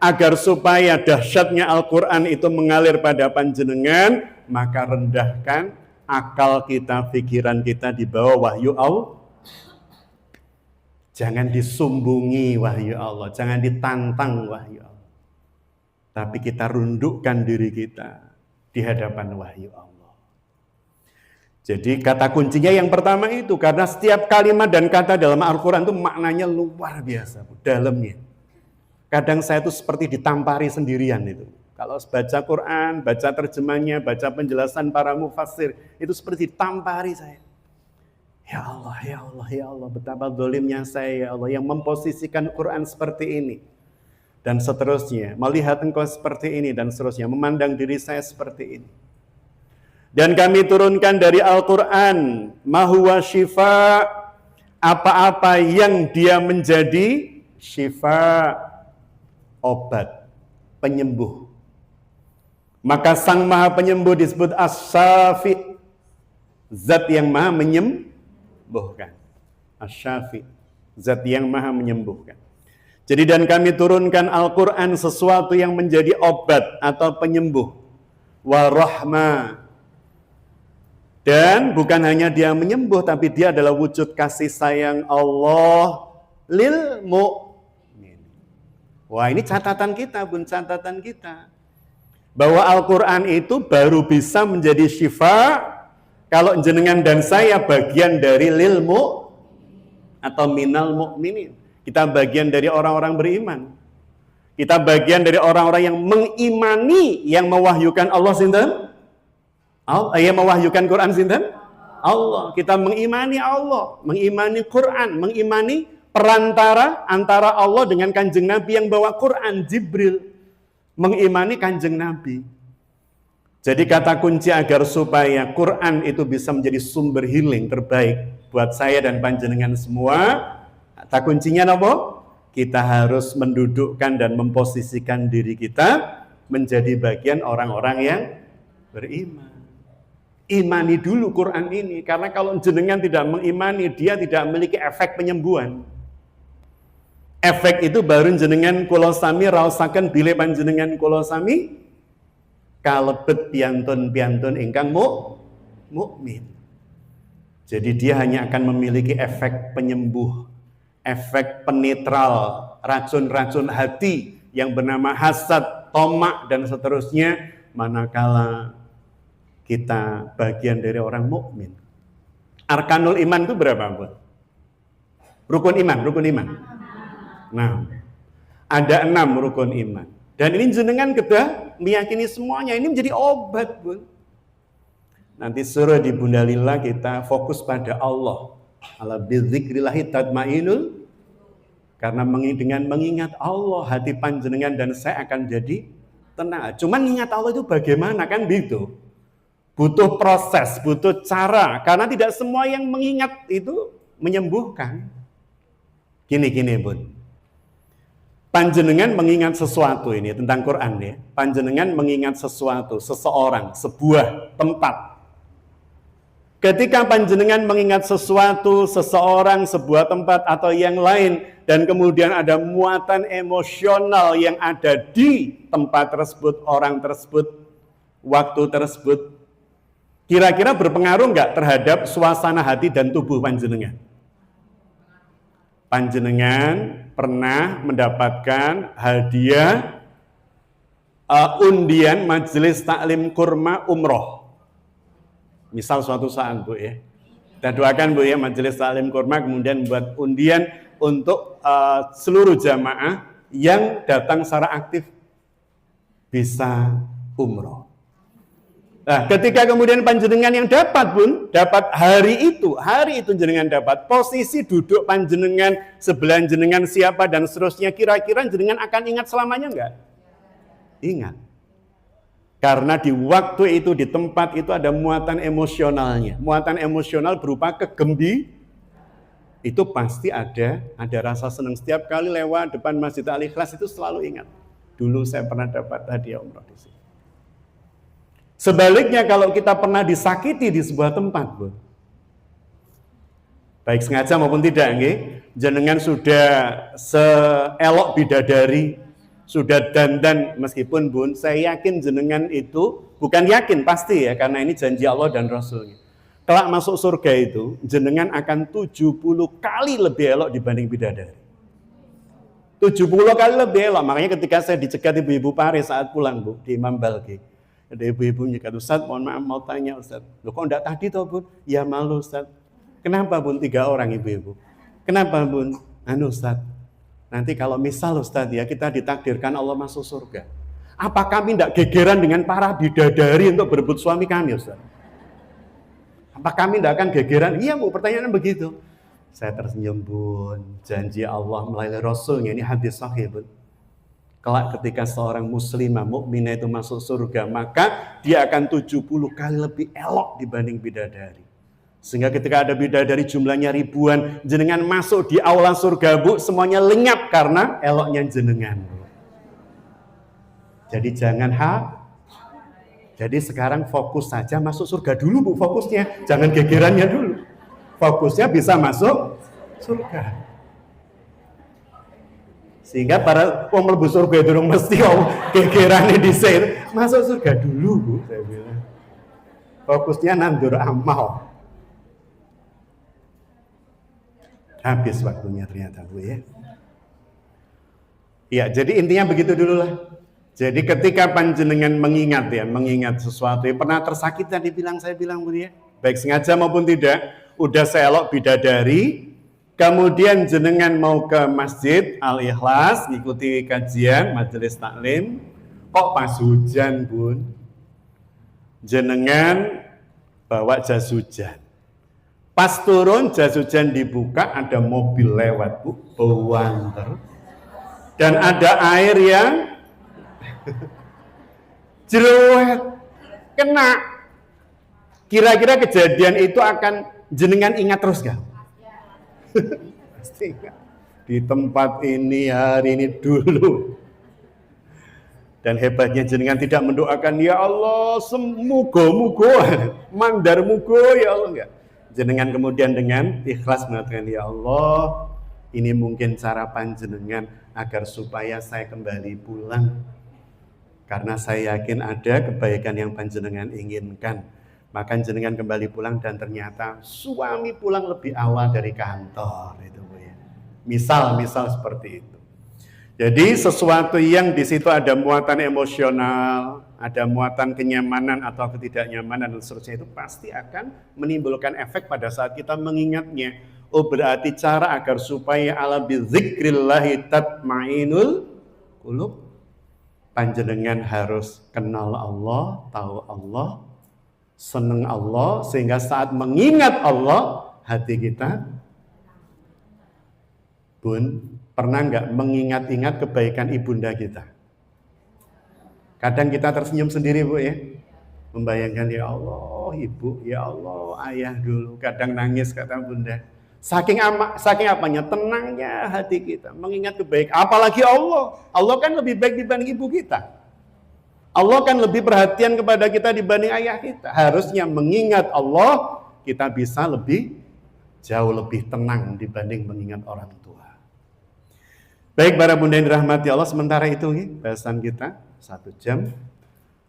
agar supaya dahsyatnya Al-Quran itu mengalir pada panjenengan, maka rendahkan akal kita, pikiran kita di bawah wahyu Allah. Jangan disumbungi wahyu Allah, jangan ditantang wahyu Allah. Tapi kita rundukkan diri kita di hadapan wahyu Allah. Jadi kata kuncinya yang pertama itu, karena setiap kalimat dan kata dalam Al-Quran itu maknanya luar biasa, dalamnya. Kadang saya itu seperti ditampari sendirian itu. Kalau baca Quran, baca terjemahnya, baca penjelasan para mufassir, itu seperti ditampari saya. Ya Allah, ya Allah, ya Allah, betapa zalimnya saya, ya Allah, yang memposisikan Quran seperti ini. Dan seterusnya, melihat engkau seperti ini, dan seterusnya, memandang diri saya seperti ini. Dan kami turunkan dari Al-Quran, mahuwa syifa, apa-apa yang dia menjadi syifa, obat, penyembuh. Maka sang maha penyembuh disebut As-Syafi, zat yang maha menyembuhkan. As-Syafi, zat yang maha menyembuhkan. Jadi dan kami turunkan Al-Quran sesuatu yang menjadi obat atau penyembuh. Warahmah. Dan bukan hanya dia menyembuh, tapi dia adalah wujud kasih sayang Allah lil mu'min. Wah, ini catatan kita, Bun, catatan kita. Bahwa Al-Quran itu baru bisa menjadi syifa kalau jenengan dan saya bagian dari lil mu'min atau minal mu'minin. Kita bagian dari orang-orang beriman. Kita bagian dari orang-orang yang mengimani yang mewahyukan Allah sinten? Yang mewahyukan Quran sinten? Allah. Kita mengimani Allah, mengimani Quran, mengimani perantara antara Allah dengan kanjeng Nabi yang bawa Quran, Jibril. Mengimani kanjeng Nabi. Jadi kata kunci agar supaya Quran itu bisa menjadi sumber healing terbaik buat saya dan panjenengan semua, kata kuncinya apa? Kita harus mendudukkan dan memposisikan diri kita menjadi bagian orang-orang yang beriman. Imani dulu Quran ini, karena kalau jenengan tidak mengimani, dia tidak memiliki efek penyembuhan. Efek itu baru jenengan kula sami raosaken bilih panjenengan kula sami kalebet piantun-piantun ingkang mukmin. Jadi dia hanya akan memiliki efek penyembuh, efek penetral racun-racun hati yang bernama hasad, tomak dan seterusnya manakala kita bagian dari orang mukmin. Arkanul iman itu berapa, Bu? Rukun iman. Nah, ada 6 rukun iman. Dan ini jenengan kedah meyakini semuanya. Ini menjadi obat, Bun. Nanti suruh di Bunda Lila kita fokus pada Allah. Ala bidzikrillahi tatmainul. Karena dengan mengingat Allah, hati panjenengan dan saya akan jadi tenang. Cuman ingat Allah itu bagaimana, kan begitu? Butuh proses, butuh cara. Karena tidak semua yang mengingat itu menyembuhkan. Gini, Bun. Panjenengan mengingat sesuatu ini tentang Quran ya. Panjenengan mengingat sesuatu, seseorang, sebuah tempat. Ketika panjenengan mengingat sesuatu, seseorang, sebuah tempat atau yang lain dan kemudian ada muatan emosional yang ada di tempat tersebut, orang tersebut, waktu tersebut, kira-kira berpengaruh nggak terhadap suasana hati dan tubuh panjenengan? Panjenengan pernah mendapatkan hadiah undian majelis taklim kurma umroh. Misal suatu saat, Bu ya. Kita doakan, Bu ya, majelis taklim kurma kemudian buat undian untuk seluruh jamaah yang datang secara aktif bisa umroh. Nah, ketika kemudian panjenengan yang dapat, Bun, dapat hari itu jenengan dapat, posisi duduk panjenengan, sebelah jenengan siapa dan seterusnya, kira-kira jenengan akan ingat selamanya enggak? Ingat. Karena di waktu itu, di tempat itu ada muatan emosionalnya. Muatan emosional berupa itu pasti ada rasa senang. Setiap kali lewat depan Masjid Al-Ikhlas itu selalu ingat, dulu saya pernah dapat hadiah umroh di sini. Sebaliknya kalau kita pernah disakiti di sebuah tempat, Bu, baik sengaja maupun tidak, jenengan sudah seelok bidadari, sudah dandan, meskipun Bun, saya yakin jenengan itu, bukan yakin, pasti ya, karena ini janji Allah dan Rasulnya. Kelak masuk surga itu, jenengan akan 70 kali lebih elok dibanding bidadari. 70 kali lebih elok. Makanya ketika saya dicegat ibu-ibu Paris saat pulang, Bu, di Imam Balki, ada ibu-ibu nyegat, Ustaz, mohon maaf mau tanya, Ustaz. Loh kok enggak tadi toh, Bun? Ya malu, Ustaz. Kenapa, Bun? 3 orang ibu-ibu. Kenapa, Bun? Ustaz, nanti kalau misal, Ustaz, ya kita ditakdirkan Allah masuk surga, apa kami enggak gegeran dengan para bidadari untuk berebut suami kami, Ustaz? Apa kami tidak akan gegeran? Iya, Bu, pertanyaannya begitu. Saya tersenyum, Bun. Janji Allah melalui Rasulnya, ini hadis sahih, Bun. Kelak ketika seorang muslimah mukminah itu masuk surga, maka dia akan 70 kali lebih elok dibanding bidadari. Sehingga ketika ada bidadari jumlahnya ribuan, jenengan masuk di aula surga, Bu, semuanya lenyap karena eloknya jenengan, Bu. Jadi jangan Jadi sekarang fokus saja masuk surga dulu, Bu, fokusnya. Jangan gegerannya dulu. Fokusnya bisa masuk surga. Sehingga para mlebu surga itu mesti gegerannya disir. Masuk surga dulu, Bu, saya bilang. Fokusnya nandur amal. Habis waktunya ternyata, Bu, ya. Ya, jadi intinya begitu dulu lah. Jadi ketika panjenengan mengingat sesuatu yang pernah tersakiti tadi saya bilang, Bu, ya, baik sengaja maupun tidak, udah seelok bidadari, kemudian jenengan mau ke Masjid Al-Ikhlas, ngikuti kajian, majelis taklim, kok pas hujan, Bun, jenengan bawa jas hujan. Pas turun jas hujan dibuka, ada mobil lewat, Bu, bauan dan ada air yang jeruet, kena. Kira-kira kejadian itu akan jenengan ingat terus gak? Pasti ingat. Di tempat ini, hari ini, dulu. Dan hebatnya jenengan tidak mendoakan, ya Allah, semoga-moga, mandar-moga, ya Allah, enggak. Jenengan kemudian dengan ikhlas mengatakan, ya Allah, ini mungkin cara panjenengan agar supaya saya kembali pulang. Karena saya yakin ada kebaikan yang panjenengan inginkan. Maka jenengan kembali pulang dan ternyata suami pulang lebih awal dari kantor. Itu, Bu, ya. Misal seperti itu. Jadi sesuatu yang di situ ada muatan emosional, ada muatan kenyamanan atau ketidaknyamanan dan seterusnya, itu pasti akan menimbulkan efek pada saat kita mengingatnya. Oh, berarti cara agar supaya ala bizikrillahi tatmainul qulub. Panjenengan harus kenal Allah, tahu Allah, senang Allah, sehingga saat mengingat Allah, hati kita, Bun, pernah nggak mengingat-ingat kebaikan ibunda kita? Kadang kita tersenyum sendiri, Bu, ya. Membayangkan, ya Allah, Ibu, ya Allah, Ayah dulu. Kadang nangis, kata Bunda. Saking apanya? Tenangnya hati kita mengingat kebaikan. Apalagi Allah. Allah kan lebih baik dibanding ibu kita. Allah kan lebih perhatian kepada kita dibanding ayah kita. Harusnya mengingat Allah, kita bisa jauh lebih tenang dibanding mengingat orang tua. Baik, para bunda yang dirahmati Allah, sementara itu bahasan kita 1 jam.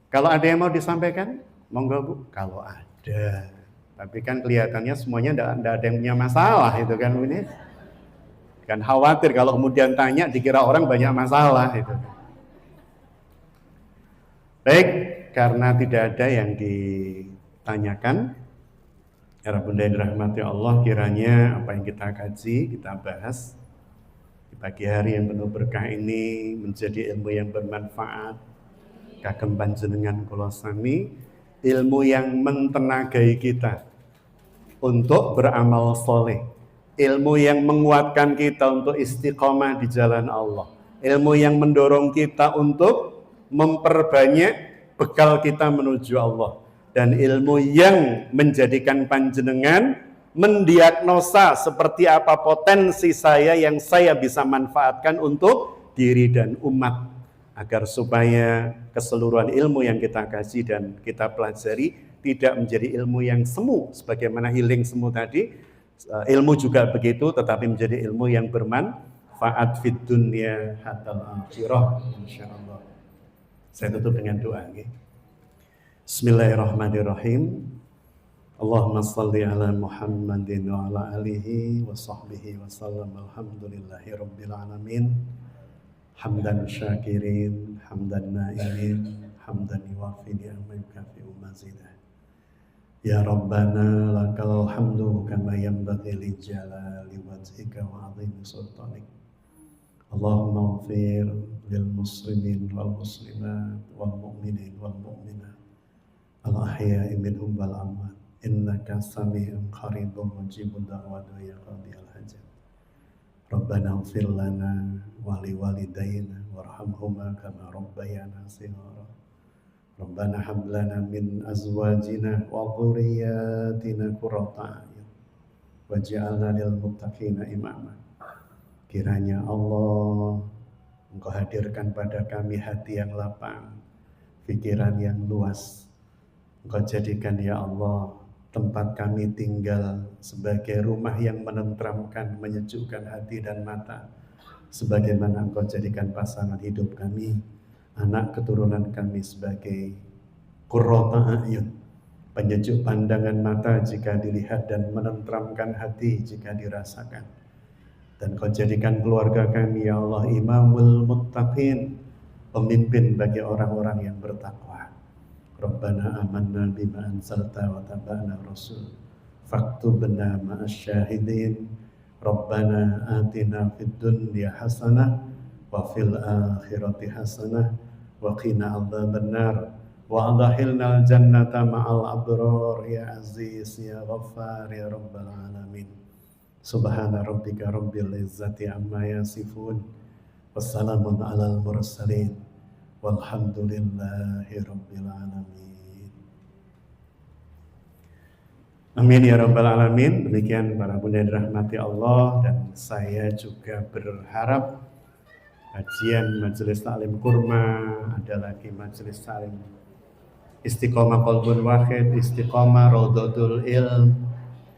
Kalau ada yang mau disampaikan, monggo, Bu. Kalau ada. Tapi kan kelihatannya semuanya tidak ada yang punya masalah, itu kan, Bu, ini. Kan khawatir kalau kemudian tanya dikira orang banyak masalah, itu. Baik, karena tidak ada yang ditanyakan, para bunda yang dirahmati Allah, kiranya apa yang kita kaji, kita bahas di pagi hari yang penuh berkah ini menjadi ilmu yang bermanfaat. Kagem panjenengan kula sami, ilmu yang mentenagai kita untuk beramal soleh, ilmu yang menguatkan kita untuk istiqomah di jalan Allah, ilmu yang mendorong kita untuk memperbanyak bekal kita menuju Allah, dan ilmu yang menjadikan panjenengan mendiagnosa seperti apa potensi saya yang saya bisa manfaatkan untuk diri dan umat, agar supaya keseluruhan ilmu yang kita kaji dan kita pelajari tidak menjadi ilmu yang semu, sebagaimana healing semu tadi. Ilmu juga begitu, tetapi menjadi ilmu yang bermanfaat fid dunya hatal akhirah, insyaallah. Saya tutup dengan doa. Bismillahirrahmanirrahim. Allahumma salli ala Muhammadin wa ala alihi wa sahbihi wa sallam. Alhamdulillahi rabbil alamin. Hamdan syakirin, hamdan na'imin, hamdan yuwafi ni'ma yukafi'u mazidah. Ya Rabbana lakal hamdu kama yanbaghi li jalali wajhika wa 'azimi sultanik. Allahumma ighfir lil muslimin wal muslimat wal mu'minin wal mu'minat al ahya'i minhum wal amwat. Innaka sami'un qaribun mujibud da'wat ya qadiyal hajat. Rabbana ighfir lana wa li walidayna warhamhuma kama rabbayana shighara. Rabbana hab lana min azwajina wa dhurriyyatina qurrata a'yun waj'alna lil muttaqina imama. Kiranya Allah, Engkau hadirkan pada kami hati yang lapang, pikiran yang luas. Engkau jadikan ya Allah tempat kami tinggal sebagai rumah yang menenteramkan, menyejukkan hati dan mata, sebagaimana Engkau jadikan pasangan hidup kami, anak keturunan kami sebagai qurrata a'yun, penyejuk pandangan mata jika dilihat dan menenteramkan hati jika dirasakan. Dan Kau jadikan keluarga kami ya Allah imamul muttaqin, pemimpin bagi orang-orang yang bertakwa. Rabbana amanna bima anzalta wa tabana rasul faktubna ma'as syahidin. Rabbana atina fid dunya hasanah wa fil akhirati hasanah wa qina adzabannar wa adkhilnal jannata ma'al abrar ya aziz ya ghaffar ya rabbal alamin. Subhana rabbika rabbil izzati amma yasifun wassalamun alal mursalin walhamdulillahi rabbil alamin. Amin ya rabbal alamin. Demikian para bunda dirahmati Allah, dan saya juga berharap kajian Majelis Ta'lim Kurma, ada lagi Majelis Ta'lim Istiqomah Qalbun Wahid, Istiqomah Raudhatul Ilm,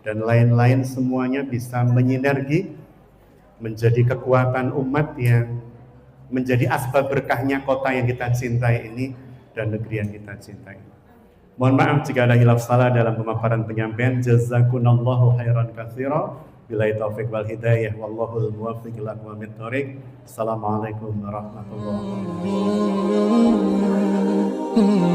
dan lain-lain semuanya bisa menyinergi menjadi kekuatan umat yang menjadi asbab berkahnya kota yang kita cintai ini dan negeri yang kita cintai. Mohon maaf jika ada hilaf salah dalam pemaparan penyampaian. Jazakunallahu khairan katsira. Billahi taufiq wal hidayah wallahul muwaffiq ila aqwamit thoriq. Assalamualaikum warahmatullahi wabarakatuh.